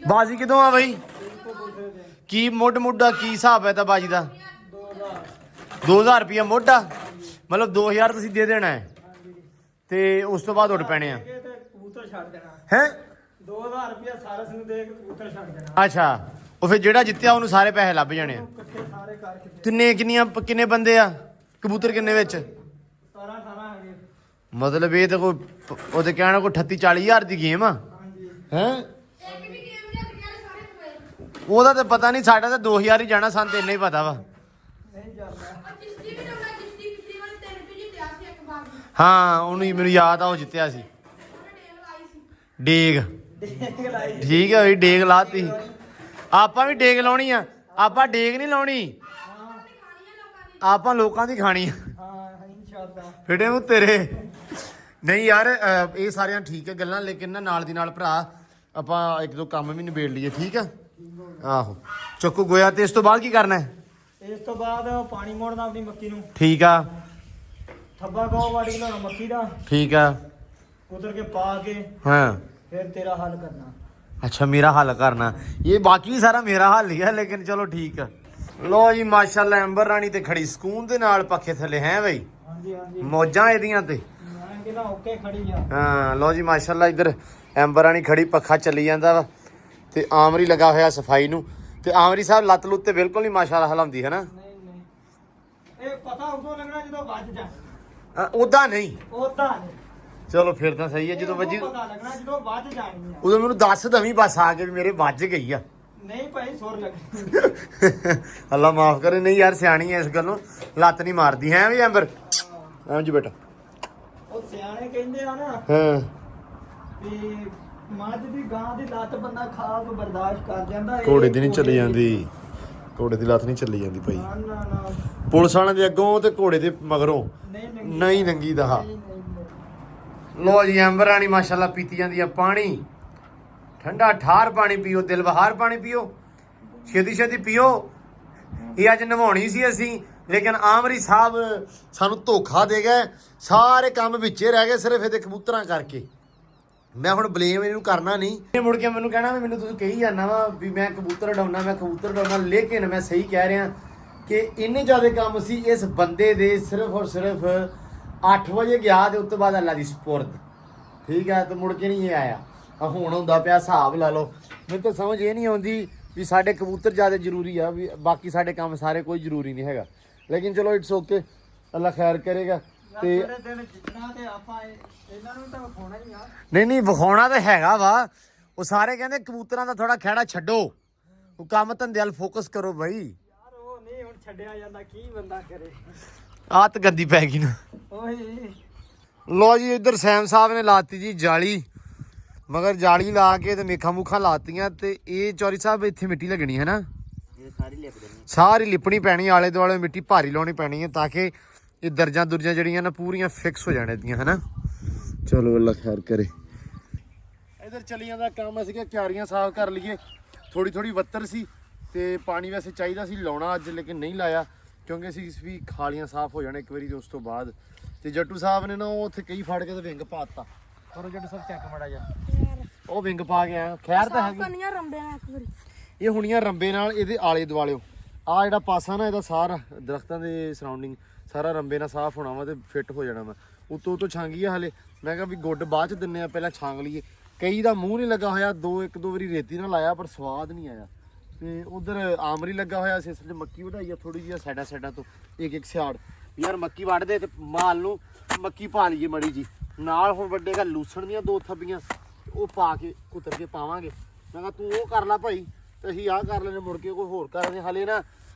ਬਾਜੀ ਕਿਦੋਂ ਆ ਬਈ? ਕੀ ਮੁੱਢ ਮੁੱਢਾ ਕੀ ਹਿਸਾਬ ਹੈ ਤਾਂ ਬਾਜੀ ਦਾ? 2000 ਰੁਪਇਆ ਮੋਢਾ, ਮਤਲਬ 2000 ਤੁਸੀਂ ਦੇ ਦੇਣਾ ਹੈ ਤੇ ਉਸ ਤੋਂ ਬਾਅਦ ਉੱਡ ਪੈਣੇ ਆ ਤੇ ਕਬੂਤਰ ਛੱਡ ਦੇਣਾ ਹੈ। 2000 ਰੁਪਇਆ ਸਾਰਸ ਨੂੰ ਦੇ ਕੇ ਕਬੂਤਰ ਛੱਡ ਦੇਣਾ। ਅੱਛਾ ਉਹ ਫਿਰ ਜਿਹੜਾ ਜਿੱਤਿਆ ਉਹਨੂੰ ਸਾਰੇ ਪੈਸੇ ਲੱਭ ਜਾਣੇ ਆ। ਇਕੱਠੇ ਸਾਰੇ ਕਰਕੇ ਕਿੰਨੇ ਬੰਦੇ ਆ ਕਬੂਤਰ ਕਿੰਨੇ ਵਿੱਚ? 17-18 ਹੈਗੇ। ਮਤਲਬ ਇਹ ਤਾਂ ਕੋਈ ਉਹਦੇ ਕਹਿਣਾ ਕੋਈ 38-40 ਹਜ਼ਾਰ ਦੀ ਗੇਮ ਆ ਹਾਂਜੀ ਹੈ। ਉਹਦਾ ਤਾਂ ਪਤਾ ਨਹੀਂ, ਸਾਡਾ ਤਾਂ 2000 ਹੀ ਜਾਣਾ, ਸਾਨੂੰ ਤਾਂ ਇੰਨਾ ਹੀ ਪਤਾ ਵਾ। ਨਹੀਂ ਜਾਂਦਾ। ਹਾਂ ਉਹਨੂੰ ਮੈਨੂੰ ਯਾਦ ਆ, ਉਹ ਜਿੱਤਿਆ ਸੀ ਡੇਗ। ਠੀਕ ਹੈ ਬਈ ਡੇਗ ਲਾਤੀ, ਆਪਾਂ ਵੀ ਡੇਗ ਲਾਉਣੀ ਆ। ਆਪਾਂ ਡੇਗ ਨਹੀਂ ਲਾਉਣੀ, ਆਪਾਂ ਲੋਕਾਂ ਦੀ ਖਾਣੀ ਆ। ਹਾਂ ਇਨਸ਼ਾਅੱਲਾ। ਫਿਟੇ ਮੂੰਹ ਤੇਰੇ। ਨਹੀਂ ਯਾਰ ਇਹ ਸਾਰੀਆਂ ਠੀਕ ਹੈ ਗੱਲਾਂ, ਲੇਕਿਨ ਨਾ ਨਾਲ ਦੀ ਨਾਲ ਭਰਾ ਆਪਾਂ ਇੱਕ ਦੋ ਕੰਮ ਵੀ ਨਿਬੇੜ ਲਈਏ ਠੀਕ ਆ। ਆਹੋ ਚੱਕੂ ਗੋਇਆ ਤੇ ਇਸ ਤੋਂ ਬਾਅਦ ਕੀ ਕਰਨਾ ਹੈ? ਇਸ ਤੋਂ ਬਾਅਦ ਪਾਣੀ ਮੋੜਨਾ ਆਪਣੀ ਮੱਕੀ ਨੂੰ, ਠੀਕ ਆ ਥੱਬਾ ਗੋ ਵੱਢ ਕੇ ਲਾਉਣਾ ਮੱਕੀ ਦਾ, ਠੀਕ ਆ ਕੁਤਰ ਕੇ ਪਾ ਕੇ ਹਾਂ। ਫਿਰ ਤੇਰਾ ਹੱਲ ਕਰਨਾ। ਅੱਛਾ ਮੇਰਾ ਹੱਲ ਕਰਨਾ, ਇਹ ਬਾਕੀ ਵੀ ਸਾਰਾ ਮੇਰਾ ਹੱਲ ਹੀ ਹੈ, ਲੇਕਿਨ ਚਲੋ ਠੀਕ ਆ। ਲੋ ਜੀ ਮਾਸ਼ਾਅੱਲਾ ਅੰਬਰ ਰਾਣੀ ਤੇ ਖੜੀ ਸਕੂਨ ਦੇ ਨਾਲ ਪੱਖੇ ਥੱਲੇ ਹੈ ਬਈ, ਹਾਂਜੀ ਹਾਂਜੀ ਮੌਜਾਂ ਇਹਦੀਆਂ ਤੇ। ਮੈਂ ਕਿਹਾ ਓਕੇ ਖੜੀ ਆ। ਹਾਂ ਲੋ ਜੀ ਮਾਸ਼ਾਅੱਲਾ ਇੱਧਰ ਅੰਬਰ ਰਾਣੀ ਖੜੀ, ਪੱਖਾ ਚੱਲੀ ਜਾਂਦਾ ਵਾ ਤੇ ਆਮਰੀ ਲੱਗਾ ਹੋਇਆ ਸਫਾਈ ਨੂੰ। ਤੇ ਆਮਰੀ ਸਾਹਿਬ ਲੱਤ ਲੁੱਤ ਤੇ ਬਿਲਕੁਲ ਨਹੀਂ ਮਾਸ਼ਾਅੱਲਾ ਹਲਾਉਂਦੀ ਹੈ ਨਾ। ਨਹੀਂ ਨਹੀਂ ਇਹ ਪਤਾ ਉਦੋਂ ਲੱਗਣਾ ਜਦੋਂ ਵੱਜ ਜਾ, ਉਦਾਂ ਨਹੀਂ। ਉਦਾਂ ਨਹੀਂ। ਚਲੋ ਫਿਰ ਤਾਂ ਸਹੀ ਹੈ, ਜਦੋਂ ਵੱਜੀ ਪਤਾ ਲੱਗਣਾ ਜਦੋਂ ਵੱਜ ਜਾਣੀ ਆ। ਉਦੋਂ ਮੈਨੂੰ ਦੱਸ ਦਵੀਂ ਬਸ ਆ ਕੇ ਵੀ ਮੇਰੇ ਵੱਜ ਗਈ ਆ। ਨਹੀਂ ਭਾਈ ਸੁਰ ਲੱਗ। ਅੱਲਾ ਮਾਫ ਕਰੇ। ਨਹੀਂ ਯਾਰ ਸਿਆਣੀ ਐ ਇਸ ਗੱਲੋਂ, ਲੱਤ ਨਹੀਂ ਮਾਰਦੀ ਹੈ ਵੀ ਅੰਬਰ। ਹਾਂਜੀ ਬੇਟਾ ਉਹ ਸਿਆਣੇ ਕਹਿੰਦੇ ਆ ਨਾ ਹਾਂ ਵੀ ਮੱਝ ਦੀ ਗਾਂ ਦੀ ਲੱਤ ਬੰਦਾ ਖਾ ਕੇ ਬਰਦਾਸ਼ਤ ਕਰ ਜਾਂਦਾ। ਘੋੜੇ ਦੀ ਨਹੀਂ ਚੱਲੀ ਜਾਂਦੀ, ਘੋੜੇ ਦੀ ਲੱਤ ਨਹੀਂ ਚੱਲੀ ਜਾਂਦੀ ਭਾਈ। ਨਾ ਨਾ ਨਾ ਪੁਲਿਸ ਵਾਲਿਆਂ ਦੇ ਅੱਗੋਂ ਤੇ ਘੋੜੇ ਦੇ ਮਗਰੋਂ ਨਹੀਂ ਨਹੀਂ ਨੰਗੀ ਦਾ। ਨਹੀਂ। ਲੋ ਜੀ ਅੰਬਰ ਰਾਣੀ ਮਾਸ਼ਾਅੱਲਾ ਪੀਤੀ ਜਾਂਦੀ ਆ ਪਾਣੀ, ਠੰਡਾ ਠਾਰ ਪਾਣੀ ਪੀਓ, ਦਿਲ ਬਹਾਰ ਪਾਣੀ ਪੀਓ, ਛੇਤੀ ਛੇਤੀ ਪੀਓ। ਇਹ ਅੱਜ ਨਵਾਉਣੀ ਸੀ ਅਸੀਂ, ਲੇਕਿਨ ਆਮਰੀ ਸਾਹਿਬ ਸਾਨੂੰ ਧੋਖਾ ਦੇ ਗਏ। ਸਾਰੇ ਕੰਮ ਵਿੱਚੇ ਰਹਿ ਗਏ ਸਿਰਫ ਇਹਦੇ ਕਬੂਤਰਾਂ ਕਰਕੇ। ਮੈਂ ਹੁਣ ਬਲੇਮ ਇਹਨੂੰ ਕਰਨਾ ਨਹੀਂ। ਇਹ ਮੁੜ ਕੇ ਮੈਨੂੰ ਕਹਿਣਾ ਵੀ ਮੈਨੂੰ ਤੁਸੀਂ ਕਹੀ ਜਾਂਦਾ ਵਾ ਵੀ ਮੈਂ ਕਬੂਤਰ ਉਡਾਉਣਾ, ਲੇਕਿਨ ਮੈਂ ਸਹੀ ਕਹਿ ਰਿਹਾ ਕਿ ਇੰਨੇ ਜ਼ਿਆਦਾ ਕੰਮ ਸੀ ਇਸ ਬੰਦੇ ਦੇ। ਸਿਰਫ ਔਰ ਸਿਰਫ 8 ਵਜੇ ਗਿਆ ਤੇ ਉਸ ਤੋਂ ਬਾਅਦ ਅੱਲਾ ਦੀ ਸਪੁਰਦ, ਠੀਕ ਹੈ, ਤੇ ਮੁੜ ਕੇ ਨਹੀਂ ਇਹ ਆਇਆ। ਹੁਣ ਹੁੰਦਾ ਪਿਆ ਹਿਸਾਬ ਲਾ ਲਓ। ਮੈਨੂੰ ਤਾਂ ਸਮਝ ਇਹ ਨਹੀਂ ਆਉਂਦੀ ਵੀ ਸਾਡੇ ਕਬੂਤਰ ਜ਼ਿਆਦਾ ਜ਼ਰੂਰੀ ਆ, ਵੀ ਬਾਕੀ ਸਾਡੇ ਕੰਮ ਸਾਰੇ ਕੋਈ ਜ਼ਰੂਰੀ ਨਹੀਂ ਹੈਗਾ। ਲੇਕਿਨ ਚਲੋ ਇਟਸ ਓਕੇ, ਅੱਲਾ ਖੈਰ ਕਰੇਗਾ। ਤੇ ਜਿੱਦਾਂ ਤੇ ਆਪਾਂ ਇਹਨਾਂ ਨੂੰ ਤਾਂ ਵਿਖਾਉਣਾ ਹੀ ਆ। ਨਹੀਂ ਵਿਖਾਉਣਾ ਤਾਂ ਹੈਗਾ ਵਾ। ਉਹ ਸਾਰੇ ਕਹਿੰਦੇ ਕਬੂਤਰਾਂ ਦਾ ਥੋੜਾ ਖਹਿੜਾ ਛੱਡੋ, ਉਹ ਕੰਮ ਧੰਦੇ ਵੱਲ ਫੋਕਸ ਕਰੋ ਬਾਈ। ਯਾਰ ਉਹ ਨਹੀਂ ਹੁਣ ਛੱਡਿਆ ਜਾਂਦਾ, ਕੀ ਬੰਦਾ ਕਰੇ। ਆਤ ਗੰਦੀ ਪੈ ਗਈ ਨਾ। ਓਏ ਲੋ ਜੀ ਇੱਧਰ ਸੈਮ ਸਾਹਿਬ ਨੇ ਲਾਤੀ ਜੀ ਜਾਲੀ, ਮਗਰ ਜਾਲੀ ਲਾ ਕੇ ਤੇ ਮੇਖਾਂ ਮੁਖਾਂ ਲਾਤੀਆਂ। ਤੇ ਇਹ ਚੌਰੀ ਸਾਹਿਬ ਇੱਥੇ ਮਿੱਟੀ ਲੱਗਣੀ ਹੈ ਨਾ, ਇਹ ਸਾਰੀ ਲਿਪ ਦੇਣੀ, ਸਾਰੀ ਲਿਪਣੀ ਪੈਣੀ, ਆਲੇ ਦੁਆਲੇ ਮਿੱਟੀ ਭਾਰੀ ਲਾਉਣੀ ਪੈਣੀ ਹੈ ਤਾਂ ਕਿ ਇਹ ਦਰਜਾਂ ਦੁਰਜਾਂ ਜਿਹੜੀਆਂ ਨਾ ਪੂਰੀਆਂ ਫਿਕਸ ਹੋ ਜਾਣ ਇਹਦੀਆਂ, ਹਨਾ। ਚਲੋ ਅੱਲਾ ਖੈਰ ਕਰੇ। ਇਧਰ ਚਲੀਆਂ ਦਾ ਕੰਮ ਅਸੀਂ ਕਿ ਕਿਆਰੀਆਂ ਸਾਫ਼ ਕਰ ਲਈਏ। ਥੋੜੀ ਵੱਤਰ ਸੀ ਤੇ ਪਾਣੀ ਵੈਸੇ ਚਾਹੀਦਾ ਸੀ ਲਾਉਣਾ ਅੱਜ, ਲੇਕਿਨ ਨਹੀਂ ਲਾਇਆ ਕਿਉਂਕਿ ਅਸੀਂ ਵੀ ਖਾਲੀਆਂ ਸਾਫ਼ ਹੋ ਜਾਣ ਇੱਕ ਵਾਰੀ। ਤੇ ਉਸ ਤੋਂ ਬਾਅਦ ਤੇ ਜੱਟੂ ਸਾਹਿਬ ਨੇ ਨਾ ਉਹ ਉੱਥੇ ਕਈ ਫੜ ਕੇ ਤੇ ਵਿੰਗ ਪਾਤਾ। ਕਰੋ ਜੱਟੂ ਸਾਹਿਬ ਚੈੱਕ ਮੜਾ ਜਾ, ਉਹ ਵਿੰਗ ਪਾ ਕੇ ਆਇਆ। ਖੈਰ ਤਾਂ ਹੈਗੀ ਇਹ ਹੁਣੀਆਂ ਰੰਬੇ ਨਾਲ ਇਹਦੇ ਆਲੇ ਦੁਆਲਿਓ ਆ ਜਿਹੜਾ ਪਾਸਾ ਨਾ ਇਹਦਾ ਸਾਰਾ ਦਰਖਤਾਂ ਦੇ ਸਰਾਊਂਡਿੰਗ ਸਾਰਾ ਰੰਬੇ ਨਾਲ ਸਾਫ਼ ਹੋਣਾ ਵਾ ਤੇ ਫਿੱਟ ਹੋ ਜਾਣਾ ਵਾ। ਉਤੋਂ ਛਾਂਗੀ ਆ ਹਲੇ। ਮੈਂ ਕਿਹਾ ਵੀ ਗੁੱਡ ਬਾਅਦ ਚ ਦਿੰਨੇ ਆ, ਪਹਿਲਾਂ ਛਾਂਗ ਲਈਏ। ਕਈ ਦਾ ਮੂੰਹ ਨਹੀਂ ਲੱਗਾ ਹੋਇਆ, ਇੱਕ ਦੋ ਵਾਰੀ ਰੇਤੀ ਨਾਲ ਲਾਇਆ ਪਰ ਸਵਾਦ ਨਹੀਂ ਆਇਆ। ਤੇ ਉਧਰ ਆਮਰੀ ਲੱਗਾ ਹੋਇਆ ਸੀ, ਇਸ ਲਈ ਮੱਕੀ ਵਢਾਈ ਆ ਥੋੜੀ ਜਿਹੀ ਸਾਈਡਾਂ ਤੋਂ ਇੱਕ ਸਿਆੜ। ਯਾਰ ਮੱਕੀ ਵੱਢਦੇ ਤੇ ਮਾਲ ਨੂੰ ਮੱਕੀ ਪਾ ਲਈਏ ਮੜੀ ਜੀ ਨਾਲ। ਹੁਣ ਵੱਡੇਗਾ ਲੂਸਣ ਦੀਆਂ 2 ਥੱਬੀਆਂ, ਉਹ ਪਾ ਕੇ ਕੁਤਰ ਕੇ ਪਾਵਾਂਗੇ। ਮੈਂ ਕਿਹਾ ਤੂੰ ਉਹ ਕਰ ਲੈ ਭਾਈ ਤੇ ਅਸੀਂ ਆਹ ਕਰ ਲੈਣੇ, ਮੁੜ ਕੇ ਕੋਈ ਹੋਰ ਕਰਦੇ। ਹਲੇ ਨਾ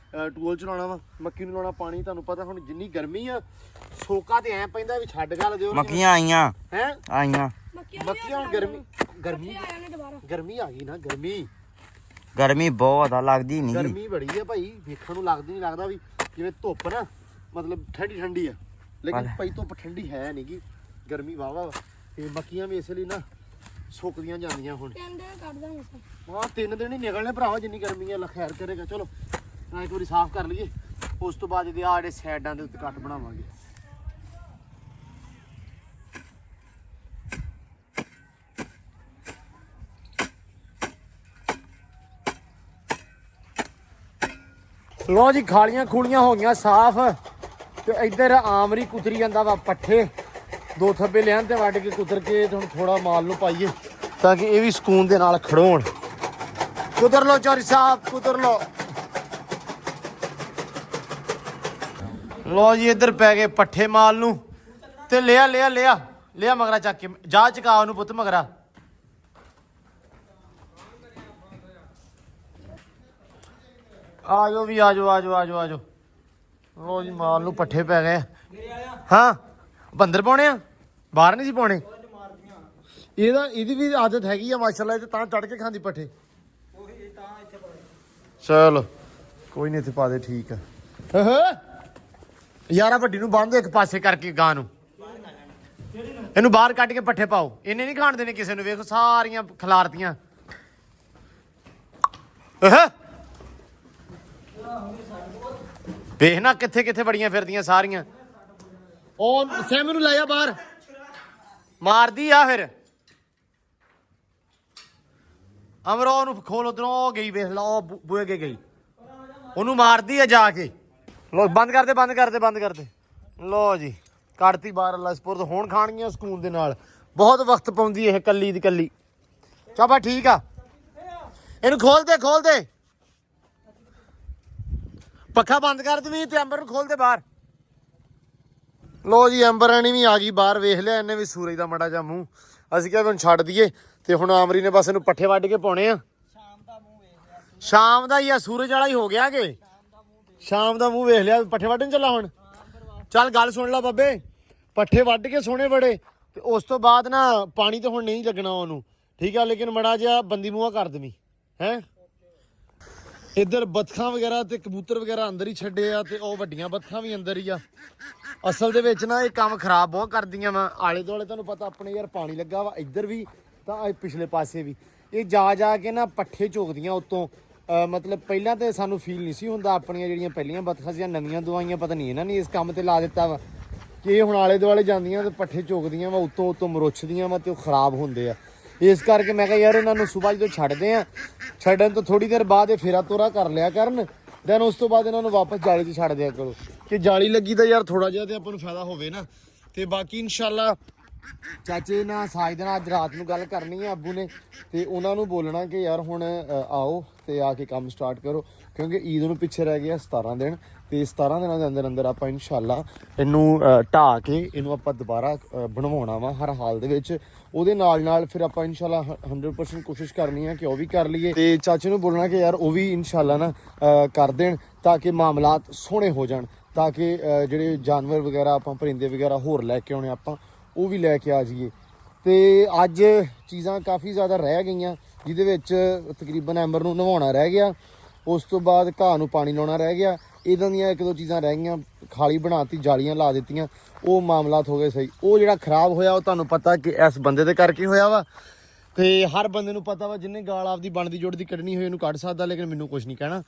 ਟੂਲ ਚਲਾਉਣਾ ਵਾ, ਮੱਕੀ ਨੂੰ ਲਾਉਣਾ ਪਾਣੀ। ਤੁਹਾਨੂੰ ਪਤਾ ਹੁਣ ਜਿੰਨੀ ਗਰਮੀ ਆ, ਸੋਕਾ ਤੇ ਐ ਪੈਂਦਾ ਵੀ ਛੱਡ ਗੱਲ ਦਿਓ। ਮੱਕੀਆਂ ਆਈਆਂ ਮੱਕੀਆਂ ਹੁਣ ਗਰਮੀ ਆ ਗਈ ਨਾ। ਗਰਮੀ ਬਹੁਤ ਆ, ਲੱਗਦੀ ਨਹੀਂ। ਗਰਮੀ ਬੜੀ ਆ ਭਾਈ, ਵੇਖਣ ਨੂੰ ਲੱਗਦੀ ਨਹੀਂ, ਲੱਗਦਾ ਵੀ ਜਿਵੇਂ ਧੁੱਪ ਨਾ ਮਤਲਬ ਠੰਡੀ ਆ, ਲੇਕਿਨ ਭਾਈ ਧੁੱਪ ਠੰਡੀ ਹੈ ਨਹੀਂ ਗੀ, ਗਰਮੀ ਵਾਵਾ। ਤੇ ਮੱਕੀਆਂ ਵੀ ਇਸ ਲਈ ਨਾ ਸੁੱਕਦੀਆਂ ਜਾਂਦੀਆਂ ਹੁਣ। 3 ਦਿਨ ਹੀ ਨਿਕਲਣੇ ਭਰਾਵਾ, ਜਿੰਨੀ ਗਰਮੀ ਆ। ਖੈਰ ਕਰੇਗਾ। ਚਲੋ ਇੱਕ ਵਾਰੀ ਸਾਫ਼ ਕਰ ਲਈਏ, ਉਸ ਤੋਂ ਬਾਅਦ ਇਹਦੇ ਆ ਜਿਹੜੇ ਸਾਈਡਾਂ ਦੇ ਉੱਤੇ ਕੱਟ ਬਣਾਵਾਂਗੇ। ਲੋ ਜੀ ਖਾਲੀਆਂ ਖੂਲੀਆਂ ਹੋ ਗਈਆਂ ਸਾਫ਼। ਤੇ ਇੱਧਰ ਆਮਰੀ ਕੁਤਰੀ ਜਾਂਦਾ ਵਾ ਪੱਠੇ। 2 ਥੱਬੇ ਲਿਆਣ ਤੇ ਵੱਢ ਕੇ ਕੁਤਰ ਕੇ ਤੇ ਹੁਣ ਥੋੜਾ ਮਾਲ ਨੂੰ ਪਾਈਏ ਤਾਂ ਕਿ ਇਹ ਵੀ ਸਕੂਨ ਦੇ ਨਾਲ ਖੜੋਣ। ਕੁਤਰ ਲੋ ਚੌਰੀ ਸਾਹਿਬ, ਕੁਤਰ ਲੋ। ਲੋ ਜੀ ਇੱਧਰ ਪੈ ਗਏ ਪੱਠੇ ਮਾਲ ਨੂੰ। ਤੇ ਲਿਆ ਮਗਰਾ ਚੱਕ ਕੇ ਜਾ ਚਕਾ ਉਹਨੂੰ ਪੁੱਤ ਮਗਰਾ। ਆਜੋ ਵੀ ਆਜੋ। ਲੋ ਜੀ ਮਾਲ ਨੂੰ ਪੱਠੇ ਪੈ ਗਏ। ਹਾਂ ਬੰਦਰ ਪਾਉਣੇ ਆ, ਬਾਹਰ ਨਹੀਂ ਸੀ ਪਾਉਣੇ। ਇਹਦੀ ਵੀ ਆਦਤ ਹੈਗੀ ਆ ਮਾਸ਼ਾਅੱਲਾ, ਇਹ ਤਾਂ ਚੜ ਕੇ ਖਾਂਦੀ ਪੱਠੇ। ਚਲ ਕੋਈ ਨਹੀਂ, ਇੱਥੇ ਪਾ ਦੇ, ਠੀਕ ਆ। ਯਾਰਾ ਵੱਡੀ ਨੂੰ ਬੰਨ ਦੋ ਇੱਕ ਪਾਸੇ ਕਰਕੇ, ਗਾਂ ਨੂੰ ਇਹਨੂੰ ਬਾਹਰ ਕੱਢ ਕੇ ਪੱਠੇ ਪਾਓ। ਇਹਨੇ ਨਹੀਂ ਖਾਣ ਦੇਣੇ ਕਿਸੇ ਨੂੰ। ਵੇਖੋ ਸਾਰੀਆਂ ਖਿਲਾਰਤੀਆਂ। ਵੇਖ ਨਾ ਕਿੱਥੇ ਬੜੀਆਂ ਫਿਰਦੀਆਂ ਸਾਰੀਆਂ। ਉਹ ਸੈਮ ਨੂੰ ਲੈ ਜਾ ਬਾਹਰ, ਮਾਰਦੀ ਆ ਫਿਰ। ਅਮਰੋ ਉਹਨੂੰ ਖੋਲ, ਉਧਰੋਂ ਗਈ, ਵੇਖ ਲਾ ਉਹ ਬੂਹੇ ਕੇ ਗਈ, ਉਹਨੂੰ ਮਾਰਦੀ ਆ ਜਾ ਕੇ। ਲੋ ਬੰਦ ਕਰਦੇ। ਲੋ ਜੀ ਕੱਢਤੀ ਬਾਹਰ, ਅੱਲਾ ਸਪੁਰਦ। ਹੁਣ ਖਾਣਗੀਆਂ ਸਕੂਨ ਦੇ ਨਾਲ। ਬਹੁਤ ਵਕਤ ਪਾਉਂਦੀ ਇਹ ਕੱਲੀ ਦੀ ਕੱਲੀ। ਚਾਬਾ ਠੀਕ ਆ, ਇਹਨੂੰ ਖੋਲ ਦੇ। ਪੱਖਾ ਬੰਦ ਕਰ ਦਵੀਂ ਤੇ ਅੰਬਰ ਨੂੰ ਖੋਲ ਦੇ ਬਾਹਰ। ਲੋ ਜੀ ਅੰਬਰ ਰਾਣੀ ਵੀ ਆ ਗਈ ਬਾਹਰ। ਵੇਖ ਲਿਆ ਇਹਨੇ ਵੀ ਸੂਰਜ ਦਾ ਮੜਾ ਜਾ ਮੂੰਹ। ਅਸੀਂ ਕਿਹਾ ਹੁਣ ਛੱਡ ਦਈਏ। ਤੇ ਹੁਣ ਆਮਰੀ ਨੇ ਬਸ ਇਹਨੂੰ ਪੱਠੇ ਵੱਢ ਕੇ ਪਾਉਣੇ ਆ। ਸ਼ਾਮ ਦਾ ਹੀ ਆ, ਸੂਰਜ ਵਾਲਾ ਹੀ ਹੋ ਗਿਆ ਕਿ ਸ਼ਾਮ ਦਾ ਮੂੰਹ ਵੇਖ ਲਿਆ। ਪੱਠੇ ਵੱਢਣ ਚੱਲਾ ਹੁਣ। ਚੱਲ ਗੱਲ ਸੁਣ ਲਾ ਬਾਬੇ, ਪੱਠੇ ਵੱਢ ਕੇ ਸੋਹਣੇ ਬੜੇ ਤੇ ਉਸ ਤੋਂ ਬਾਅਦ ਨਾ ਪਾਣੀ ਤਾਂ ਹੁਣ ਨਹੀਂ ਲੱਗਣਾ ਉਹਨੂੰ, ਠੀਕ ਆ, ਲੇਕਿਨ ਮੜਾ ਜਿਹਾ ਬੰਦੀ ਮੂੰਹ ਕਰ ਦੇਵੀਂ ਹੈ। ਇੱਧਰ ਬੱਤਖਾਂ ਵਗੈਰਾ ਤੇ ਕਬੂਤਰ ਵਗੈਰਾ ਅੰਦਰ ਹੀ ਛੱਡੇ ਆ ਤੇ ਉਹ ਵੱਡੀਆਂ ਬੱਤਖਾਂ ਵੀ ਅੰਦਰ ਹੀ ਆ। ਅਸਲ ਦੇ ਵਿੱਚ ਨਾ ਇਹ ਕੰਮ ਖਰਾਬ ਬਹੁਤ ਕਰਦੀਆਂ ਵਾ। ਆਲੇ ਦੁਆਲੇ ਤੁਹਾਨੂੰ ਪਤਾ ਆਪਣੇ ਯਾਰ ਪਾਣੀ ਲੱਗਾ ਵਾ, ਇੱਧਰ ਵੀ ਤਾਂ ਪਿਛਲੇ ਪਾਸੇ ਵੀ। ਇਹ ਜਾ ਕੇ ਨਾ ਪੱਠੇ ਝੋਕਦੀਆਂ ਉੱਤੋਂ ਮਤਲਬ ਪਹਿਲਾਂ ਤੇ ਸਾਨੂੰ ਫੀਲ ਨਹੀਂ ਸੀ ਹੁੰਦਾ, ਆਪਣੀਆਂ ਜਿਹੜੀਆਂ ਪਹਿਲੀਆਂ ਬਤਖਾਂ ਸੀਆਂ ਨਵੀਆਂ ਦਵਾਈਆਂ ਪਤਾ ਨਹੀਂ ਇਹਨਾਂ ਨੇ ਇਸ ਕੰਮ ਤੇ ਲਾ ਦਿੱਤਾ ਵਾ ਕਿ ਇਹ ਹੁਣ ਆਲੇ ਦੁਆਲੇ ਜਾਂਦੀਆਂ ਤੇ ਪੱਠੇ ਚੋਕਦੀਆਂ ਵਾ, ਉੱਤੋਂ ਮੁਰੁੱਛਦੀਆਂ ਵਾ ਤੇ ਉਹ ਖਰਾਬ ਹੁੰਦੇ ਆ। ਇਸ ਕਰਕੇ ਮੈਂ ਕਿਹਾ ਯਾਰ ਇਹਨਾਂ ਨੂੰ ਸਵੇਰ ਜਦੋਂ ਛੱਡਦੇ ਆ, ਛੱਡਣ ਤੋਂ ਥੋੜੀ ਦੇਰ ਬਾਅਦ ਇਹ ਫੇਰਾ ਤੋਰਾ ਕਰ ਲਿਆ ਕਰਨ, ਦੈਨ ਉਸ ਤੋਂ ਬਾਅਦ ਇਹਨਾਂ ਨੂੰ ਵਾਪਸ ਜਾਲੀ 'ਚ ਛੱਡ ਦਿਆ ਕਰੋ ਕਿ ਜਾਲੀ ਲੱਗੀ ਤਾਂ ਯਾਰ ਥੋੜਾ ਜਿਹਾ ਤੇ ਆਪਾਂ ਨੂੰ ਫਾਇਦਾ ਹੋਵੇ ਨਾ। ਤੇ ਬਾਕੀ ਇਨਸ਼ਾਅੱਲਾ ਚਾਚੇ ਨਾਲ ਸਾਜ ਦੇ ਨਾਲ ਅੱਜ ਰਾਤ ਨੂੰ ਗੱਲ ਕਰਨੀ ਹੈ ਅੱਬੂ ਨੇ, ਤੇ ਉਹਨਾਂ ਨੂੰ ਬੋਲਣਾ ਕਿ ਯਾਰ ਹੁਣ ਆਓ ਤੇ ਆ ਕੇ ਕੰਮ ਸਟਾਰਟ ਕਰੋ, ਕਿਉਂਕਿ ਈਦ ਨੂੰ ਪਿੱਛੇ ਰਹਿ ਗਿਆ 17 ਦਿਨ, ਤੇ 17 ਦਿਨਾਂ ਦੇ ਅੰਦਰ ਅੰਦਰ ਆਪਾਂ ਇਨਸ਼ਾਅੱਲਾ ਇਹਨੂੰ ਢਾਹ ਕੇ ਇਹਨੂੰ ਆਪਾਂ ਦੁਬਾਰਾ ਬਣਵਾਉਣਾ ਵਾ ਹਰ ਹਾਲ ਦੇ ਵਿੱਚ। ਉਹਦੇ ਨਾਲ ਫਿਰ ਆਪਾਂ ਇਨਸ਼ਾਅੱਲਾ 100% ਕੋਸ਼ਿਸ਼ ਕਰਨੀ ਹੈ ਕਿ ਉਹ ਵੀ ਕਰ ਲਈਏ, ਤੇ ਚਾਚੇ ਨੂੰ ਬੋਲਣਾ ਕਿ ਯਾਰ ਉਹ ਵੀ ਇਨਸ਼ਾਅੱਲਾ ਨਾ ਕਰ ਦੇਣ ਤਾਂ ਕਿ ਮਾਮਲਾਤ ਸੋਹਣੇ ਹੋ ਜਾਣ, ਤਾਂ ਕਿ ਜਿਹੜੇ ਜਾਨਵਰ ਵਗੈਰਾ ਆਪਾਂ ਪਰਿੰਦੇ ਵਗੈਰਾ ਹੋਰ ਲੈ ਕੇ ਆਉਣੇ ਆਪਾਂ ਉਹ ਵੀ ਲੈ ਕੇ ਆ ਜਾਈਏ। ਤੇ ਅੱਜ ਚੀਜ਼ਾਂ ਕਾਫੀ ਜ਼ਿਆਦਾ ਰਹਿ ਗਈਆਂ, ਜਿਹਦੇ ਵਿੱਚ ਤਕਰੀਬਨ ਐਂਬਰ ਨੂੰ ਨਵਾਉਣਾ ਰਹਿ ਗਿਆ, ਉਸ ਤੋਂ ਬਾਅਦ ਘਾਹ ਨੂੰ ਪਾਣੀ ਲਾਉਣਾ ਰਹਿ ਗਿਆ, ਇੱਦਾਂ ਦੀਆਂ 1-2 ਚੀਜ਼ਾਂ ਰਹਿ ਗਈਆਂ। ਖਾਲੀ ਬਣਾਤੀ, ਜਾਲੀਆਂ ਲਾ ਦਿੱਤੀਆਂ, ਉਹ ਮਾਮਲਾਤ ਹੋ ਗਏ ਸਹੀ। ਉਹ ਜਿਹੜਾ ਖਰਾਬ ਹੋਇਆ ਉਹ ਤੁਹਾਨੂੰ ਪਤਾ ਕਿ ਇਸ ਬੰਦੇ ਦੇ ਕਰਕੇ ਹੋਇਆ ਵਾ, ਤੇ ਹਰ ਬੰਦੇ ਨੂੰ ਪਤਾ ਵਾ ਜਿਹਨੇ ਗਾਲ ਆਪਦੀ ਬਣਦੀ ਜੁੜਦੀ ਕੱਢਣੀ ਹੋਈ ਉਹਨੂੰ ਕੱਢ ਸਕਦਾ, ਲੇਕਿਨ ਮੈਨੂੰ ਕੁਝ ਨਹੀਂ ਕਹਿਣਾ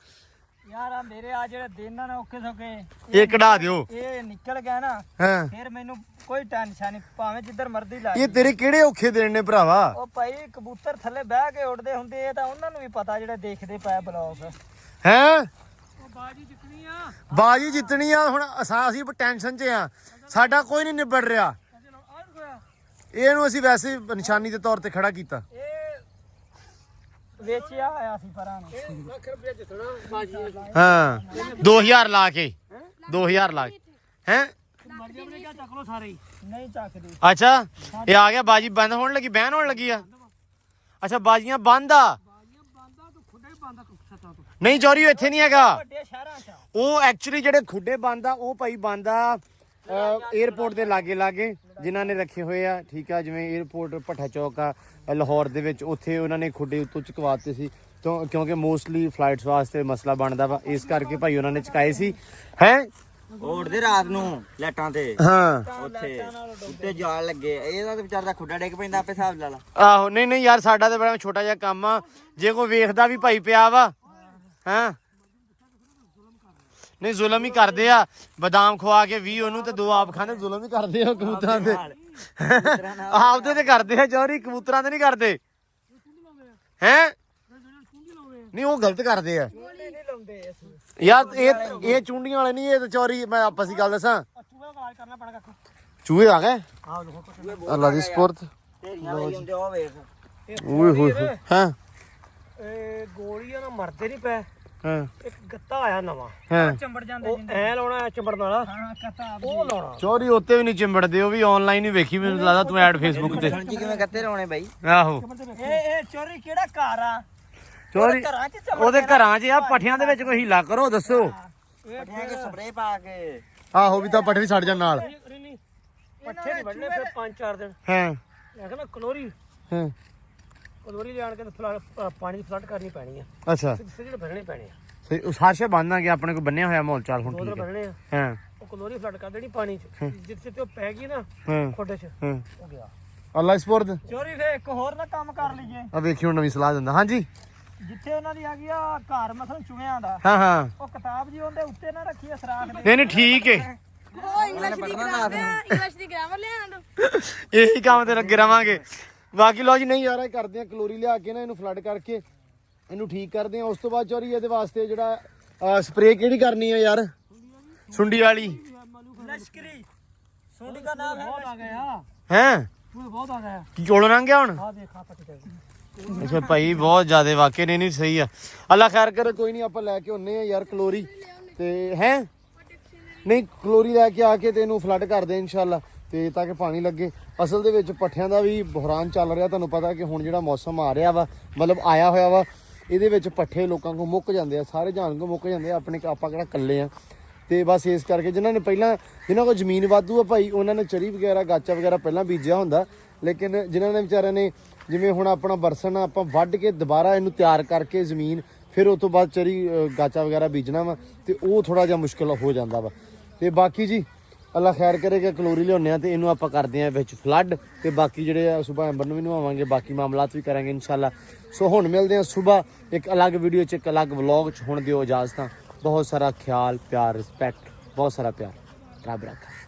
ਯਾਰ ਆ ਮੇਰੇ ਆ ਜਿਹੜੇ ਦਿਨ ਆ ਨਾ ਔਖੇ ਸੌਖੇ ਇਹ ਕਢਾ ਦਿਓ। ਇਹ ਨਿਕਲ ਗਿਆ ਨਾ ਹਾਂ ਫਿਰ ਮੈਨੂੰ ਕੋਈ ਟੈਨਸ਼ਨ ਨਹੀਂ, ਭਾਵੇਂ ਜਿੱਧਰ ਮਰਜ਼ੀ ਲਾ ਇਹ ਤੇਰੇ ਕਿਹੜੇ ਔਖੇ ਦਿਨ ਨੇ ਭਰਾਵਾ। ਉਹ ਭਾਈ ਕਬੂਤਰ ਥੱਲੇ ਬਹਿ ਕੇ ਉੱਡਦੇ ਹੁੰਦੇ, ਇਹ ਤਾਂ ਉਹਨਾਂ ਨੂੰ ਵੀ ਪਤਾ ਜਿਹੜੇ ਦੇਖਦੇ ਪਏ ਬਲੌਗ। ਹੈਂ ਉਹ ਬਾਜੀ ਜਿੱਤਣੀ ਆ, ਬਾਜੀ ਜਿੱਤਣੀ ਆ। ਹੁਣ ਅਸੀਂ ਟੈਨਸ਼ਨ 'ਚ ਆ, ਸਾਡਾ ਕੋਈ ਨਹੀਂ ਨਿਬੜ ਰਿਹਾ। ਇਹਨੂੰ ਅਸੀਂ ਵੈਸੇ ਨਿਸ਼ਾਨੀ ਦੇ ਤੌਰ ਤੇ ਖੜਾ ਕੀਤਾ। ਇਹ ਵੇਚਿਆ ਆਇਆ ਸੀ ਪਰਾਂ ਨੂੰ, ਇਹ ਲੱਖ ਰੁਪਏ ਜਿੱਤਣਾ ਬਾਜੀ। ਹਾਂ 2000 ਲਾ ਕੇ 2000 ਲਾ ਕੇ ਹੈਂ ਮਰਜ਼ੀ ਨੇ ਕਿਹਾ ਚੱਕ ਲੋ ਸਾਰੇ ਹੀ, ਨਹੀਂ ਚੱਕਦੇ। ਅੱਛਾ ਇਹ ਆ ਗਿਆ ਬਾਜੀ ਬੰਦ ਹੋਣ ਲੱਗੀ, ਬੈਨ ਹੋਣ ਲੱਗੀ ਆ। ਅੱਛਾ ਬਾਜੀਆਂ ਬੰਦ ਆ, ਨਹੀਂ ਚੋਰੀ ਇੱਥੇ ਨਹੀਂ ਹੈਗਾ। ਵੱਡੇ ਸ਼ਹਿਰਾਂ 'ਚ ਉਹ ਐਕਚੁਅਲੀ ਜਿਹੜੇ ਖੁੱਡੇ ਬੰਦ ਆ ਉਹ ਭਾਈ ਬੰਦ ਆ 에ਅਰਪੋਰਟ ਦੇ ਲਾਗੇ ਜਿਨ੍ਹਾਂ ਨੇ ਰੱਖੇ ਹੋਏ ਆ, ਠੀਕ ਆ। ਜਿਵੇਂ 에ਅਰਪੋਰਟ ਭੱਠਾ ਚੌਕ ਆ ਲਾਹੌਰ ਦੇ ਵਿੱਚ, ਉੱਥੇ ਉਹਨਾਂ ਨੇ ਖੁੱਡੇ ਉੱਤੋਂ ਚੁਕਵਾਤੇ ਸੀ ਕਿਉਂਕਿ ਮੋਸਟਲੀ ਫਲਾਈਟਸ ਵਾਸਤੇ ਮਸਲਾ ਬਣਦਾ ਵਾ, ਇਸ ਕਰਕੇ ਭਾਈ ਉਹਨਾਂ ਨੇ ਚੁਕਾਏ ਸੀ। ਹੈ ਉੜਦੇ ਰਾਤ ਨੂੰ ਲਾਈਟਾਂ ਤੇ, ਹਾਂ ਉੱਥੇ ਉੱਤੇ ਜਾਲ ਲੱਗੇ, ਇਹਦਾ ਤੇ ਵਿਚਾਰਾ ਖੁੱਡਾ ਡਿੱਗ ਪੈਂਦਾ, ਆਪੇ ਹਿਸਾਬ ਲਾ ਲਾ। ਆਹੋ ਨਹੀਂ ਯਾਰ ਸਾਡਾ ਤਾਂ ਬੜਾ ਛੋਟਾ ਜਿਹਾ ਕੰਮ ਆ, ਜੇ ਕੋਈ ਵੇਖਦਾ ਵੀ ਭਾਈ ਪਿਆ ਵਾ ਹਾਂ ਨਹੀਂ ਜ਼ੁਲਮ ਹੀ ਕਰਦੇ ਆ। ਬਦਾਮ ਖਵਾ ਕੇ 20 ਉਹਨੂੰ ਤੇ 2 ਆਪ ਖਾਂਦੇ, ਜ਼ੁਲਮ ਹੀ ਕਰਦੇ ਆ ਕਬੂਤਰਾਂ ਤੇ। ਆਪਦੇ ਤੇ ਕਰਦੇ ਆ ਚੋਰੀ, ਕਬੂਤਰਾਂ ਤੇ ਨਹੀਂ ਕਰਦੇ। ਹੈ ਨਹੀਂ ਉਹ ਗਲਤ ਕਰਦੇ ਆ ਯਾਰ, ਇਹ ਚੁੰਡੀਆਂ ਵਾਲੇ ਨਹੀਂ, ਇਹ ਤਾਂ ਚੋਰੀ। ਮੈਂ ਆਪਸ ਦੀ ਗੱਲ ਦੱਸਾਂ, ਚੂਹੇ ਆ ਗਏ ਅੱਲਾ ਦੀ ਸਪੁਰਤ। ਓਏ ਹੋਏ ਹੋਏ ਹਾਂ ਇਹ ਗੋਲੀਆਂ ਨਾਲ ਮਰਦੇ ਨਹੀਂ ਪਏ। ਹਾਂ ਇੱਕ ਗੱਤਾ ਆਇਆ ਨਵਾਂ, ਹਾਂ ਚੰਬੜ ਜਾਂਦੇ ਜਿੰਦੇ ਐ ਲਾਉਣਾ, ਚੰਬੜਨ ਵਾਲਾ। ਹਾਂ ਗੱਤਾ ਉਹ ਲਾਉਣਾ। ਚੋਰੀ ਉੱਤੇ ਵੀ ਨਹੀਂ ਚਿੰਬੜਦੇ, ਉਹ ਵੀ ਆਨਲਾਈਨ ਹੀ ਵੇਖੀ ਮੈਨੂੰ ਲੱਗਦਾ ਤੂੰ ਐਡ ਫੇਸਬੁੱਕ ਤੇ। ਜੀ ਕਿਵੇਂ ਕੱਤੇ ਲਾਉਣੇ ਬਾਈ? ਆਹੋ ਇਹ ਚੋਰੀ ਕਿਹੜਾ ਘਰ ਆ? ਚੋਰੀ ਘਰਾਂ 'ਚ ਚੰਬੜ ਉਹਦੇ ਘਰਾਂ 'ਚ ਆ, ਪੱਠਿਆਂ ਦੇ ਵਿੱਚ ਕੋਈ ਹੀਲਾ ਕਰੋ ਦੱਸੋ। ਪੱਠਿਆਂ ਕੇ ਸਪਰੇਅ ਪਾ ਕੇ ਆਹੋ ਵੀ ਤਾਂ ਪੱਠੇ ਵੀ ਛੱਡ ਜਾਣ ਨਾਲ। ਪੱਠੇ ਨਹੀਂ ਵੱਢਣੇ ਫਿਰ 5-4 ਦਿਨ। ਹਾਂ ਮੈਂ ਕਹਿੰਦਾ ਕਲੋਰੀ ਹਾਂ ਲਿਆਣ ਕੇ ਪਾਣੀ ਦੀ ਫਲੱਡ ਕਰਨੀ ਪੈਣੀ ਆ, ਅੱਛਾ ਜਿਹੜੇ ਭਰਨੇ ਪੈਣੇ ਆ। ਸਹੀ ਉਸ ਹਾਸ਼ੇ ਬੰਨਾਂਗੇ, ਆਪਣੇ ਕੋਲ ਬੰਨਿਆ ਹੋਇਆ ਮਾਹੌਲ ਚਾਲ ਹੁਣ ਉਧਰ ਠੀਕ ਹੈ। ਭਰਨੇ ਆ, ਹਾਂ ਉਹ ਕਲੋਰੀ ਫਲੱਡ ਕਰ ਦੇਣੀ ਪਾਣੀ 'ਚ, ਜਿੱਥੇ ਤੇ ਉਹ ਪੈ ਗਈ ਨਾ ਹਾਂ ਖੋਡੇ 'ਚ, ਹਾਂ ਹੋ ਗਿਆ ਅੱਲਾ ਸਪੁਰਦ। ਚੋਰੀ ਫੇ ਇੱਕ ਹੋਰ ਨਾ ਕੰਮ ਕਰ ਲਈਏ। ਆ ਵੇਖੀ ਹੁਣ ਨਵੀਂ ਸਲਾਹ ਦਿੰਦਾ। ਹਾਂਜੀ ਜਿੱਥੇ ਉਹਨਾਂ ਦੀ ਆ ਗਈ ਆ ਘਰ ਮਸਲ ਚੁਗਿਆਂ ਦਾ, ਹਾਂ ਹਾਂ ਉਹ ਕਿਤਾਬ ਜੀ ਉਹਦੇ ਉੱਤੇ ਨਾ ਰੱਖੀਏ ਸਰਾਖ ਦੇ। ਨਹੀਂ ਠੀਕ ਹੈ, ਉਹ ਇੰਗਲਿਸ਼ ਦੀ ਗ੍ਰਾਮਰ ਲਿਆਣ ਦੋ। ਇਹੀ ਕੰਮ ਤੇ ਲੱਗੇ ਰਵਾਂਗੇ। ਬਾਕੀ ਲੋ ਜੀ ਨਹੀਂ ਯਾਰ ਇਹ ਕਰਦੇ ਆ, ਕਲੋਰੀ ਲਿਆ ਕੇ ਨਾ ਇਹਨੂੰ ਫਲੱਡ ਕਰਕੇ ਇਹਨੂੰ ਠੀਕ ਕਰਦੇ ਆ। ਉਸ ਤੋਂ ਬਾਅਦ ਚੋਰੀ ਇਹਦੇ ਵਾਸਤੇ ਜਿਹੜਾ ਸਪਰੇਅ ਕਿਹੜੀ ਕਰਨੀ ਆ ਯਾਰ? ਸੁੰਡੀ ਵਾਲੀ ਲਸ਼ਕਰੀ ਸੁੰਡੀ ਦਾ ਨਾਮ ਹੈ, ਬਹੁਤ ਆ ਗਿਆ ਹੈ ਬਹੁਤ ਆ ਗਿਆ। ਕੀ ਕੋਲੋਂ ਲੰਘ ਗਿਆ ਹੁਣ? ਆ ਦੇਖਾ ਪੱਟੀ ਅੱਛਾ ਭਾਈ ਬਹੁਤ ਜ਼ਿਆਦਾ ਵਾਕਈ ਨਹੀਂ ਸਹੀ ਆ। ਅੱਲਾ ਖੈਰ ਕਰੇ, ਕੋਈ ਨਹੀਂ ਆਪਾਂ ਲੈ ਕੇ ਆਉਨੇ ਆ ਯਾਰ ਕਲੋਰੀ ਤੇ ਹੈ ਨਹੀਂ ਕਲੋਰੀ ਲੈ ਕੇ ਆ ਕੇ ਤੇ ਇਹਨੂੰ ਫਲੱਡ ਕਰਦੇ ਇਨਸ਼ਾਅੱਲਾ, ਤੇ ਤਾਂ ਕਿ ਪਾਣੀ ਲੱਗੇ। ਅਸਲ ਦੇ ਵਿੱਚ ਪੱਠਿਆਂ ਦਾ ਵੀ ਬੁਹਰਾਨ ਚੱਲ ਰਿਹਾ, ਤੁਹਾਨੂੰ ਪਤਾ ਕਿ ਹੁਣ ਜਿਹੜਾ ਮੌਸਮ ਆ ਰਿਹਾ ਵਾ, ਮਤਲਬ ਆਇਆ ਹੋਇਆ ਵਾ, ਇਹਦੇ ਵਿੱਚ ਪੱਠੇ ਲੋਕਾਂ ਕੋਲ ਮੁੱਕ ਜਾਂਦੇ ਆ, ਸਾਰੇ ਜਾਨ ਕੋਲ ਮੁੱਕ ਜਾਂਦੇ ਆ, ਆਪਣੇ ਆਪਾਂ ਕਿਹੜਾ ਇਕੱਲੇ ਆ। ਤੇ ਬਸ ਇਸ ਕਰਕੇ ਜਿਨ੍ਹਾਂ ਨੇ ਪਹਿਲਾਂ, ਜਿਨ੍ਹਾਂ ਕੋਲ ਜ਼ਮੀਨ ਵਾਧੂ ਆ ਭਾਈ, ਉਹਨਾਂ ਨੇ ਚਰੀ ਵਗੈਰਾ ਗਾਚਾ ਵਗੈਰਾ ਪਹਿਲਾਂ ਬੀਜਿਆ ਹੁੰਦਾ, ਲੇਕਿਨ ਜਿਨ੍ਹਾਂ ਨੇ ਵਿਚਾਰਿਆਂ ਨੇ ਜਿਵੇਂ ਹੁਣ ਆਪਣਾ ਬਰਸਨ ਆਪਾਂ ਵੱਢ ਕੇ ਦੁਬਾਰਾ ਇਹਨੂੰ ਤਿਆਰ ਕਰਕੇ ਜ਼ਮੀਨ, ਫਿਰ ਉਸ ਤੋਂ ਬਾਅਦ ਚਰੀ ਗਾਚਾ ਵਗੈਰਾ ਬੀਜਣਾ ਵਾ, ਤੇ ਉਹ ਥੋੜਾ ਜਿਹਾ ਮੁਸ਼ਕਿਲ ਹੋ ਜਾਂਦਾ ਵਾ। ਤੇ ਬਾਕੀ ਜੀ ਅੱਲਾ ਖੈਰ ਕਰੇਗਾ ਕਲੋਰੀ ਲਿਆਉਂਦੇ ਆ ਤੇ ਇਹਨੂੰ ਆਪਾਂ ਕਰਦੇ ਆ ਵਿੱਚ ਫਲੱਡ ਤੇ ਬਾਕੀ ਜਿਹੜੇ ਆ ਸੁਬਾ ਐਂਬਰ ਨੂੰ ਵੀ ਨਵਾਵਾਂਗੇ ਬਾਕੀ ਮਾਮਲਾਤ ਵੀ ਕਰਾਂਗੇ ਇਨਸ਼ਾਅੱਲਾ। ਸੋ ਹੁਣ ਮਿਲਦੇ ਆ ਸੁਬਾ ਇੱਕ ਅਲੱਗ ਵੀਡੀਓ 'ਚ ਇੱਕ ਅਲੱਗ ਵਲੌਗ 'ਚ। ਹੁਣ ਦਿਓ ਇਜਾਜ਼ਤਾਂ। ਬਹੁਤ ਸਾਰਾ ਖਿਆਲ ਪਿਆਰ ਰਿਸਪੈਕਟ ਬਹੁਤ ਸਾਰਾ ਪਿਆਰ ਰੱਬ ਰੱਖਾ।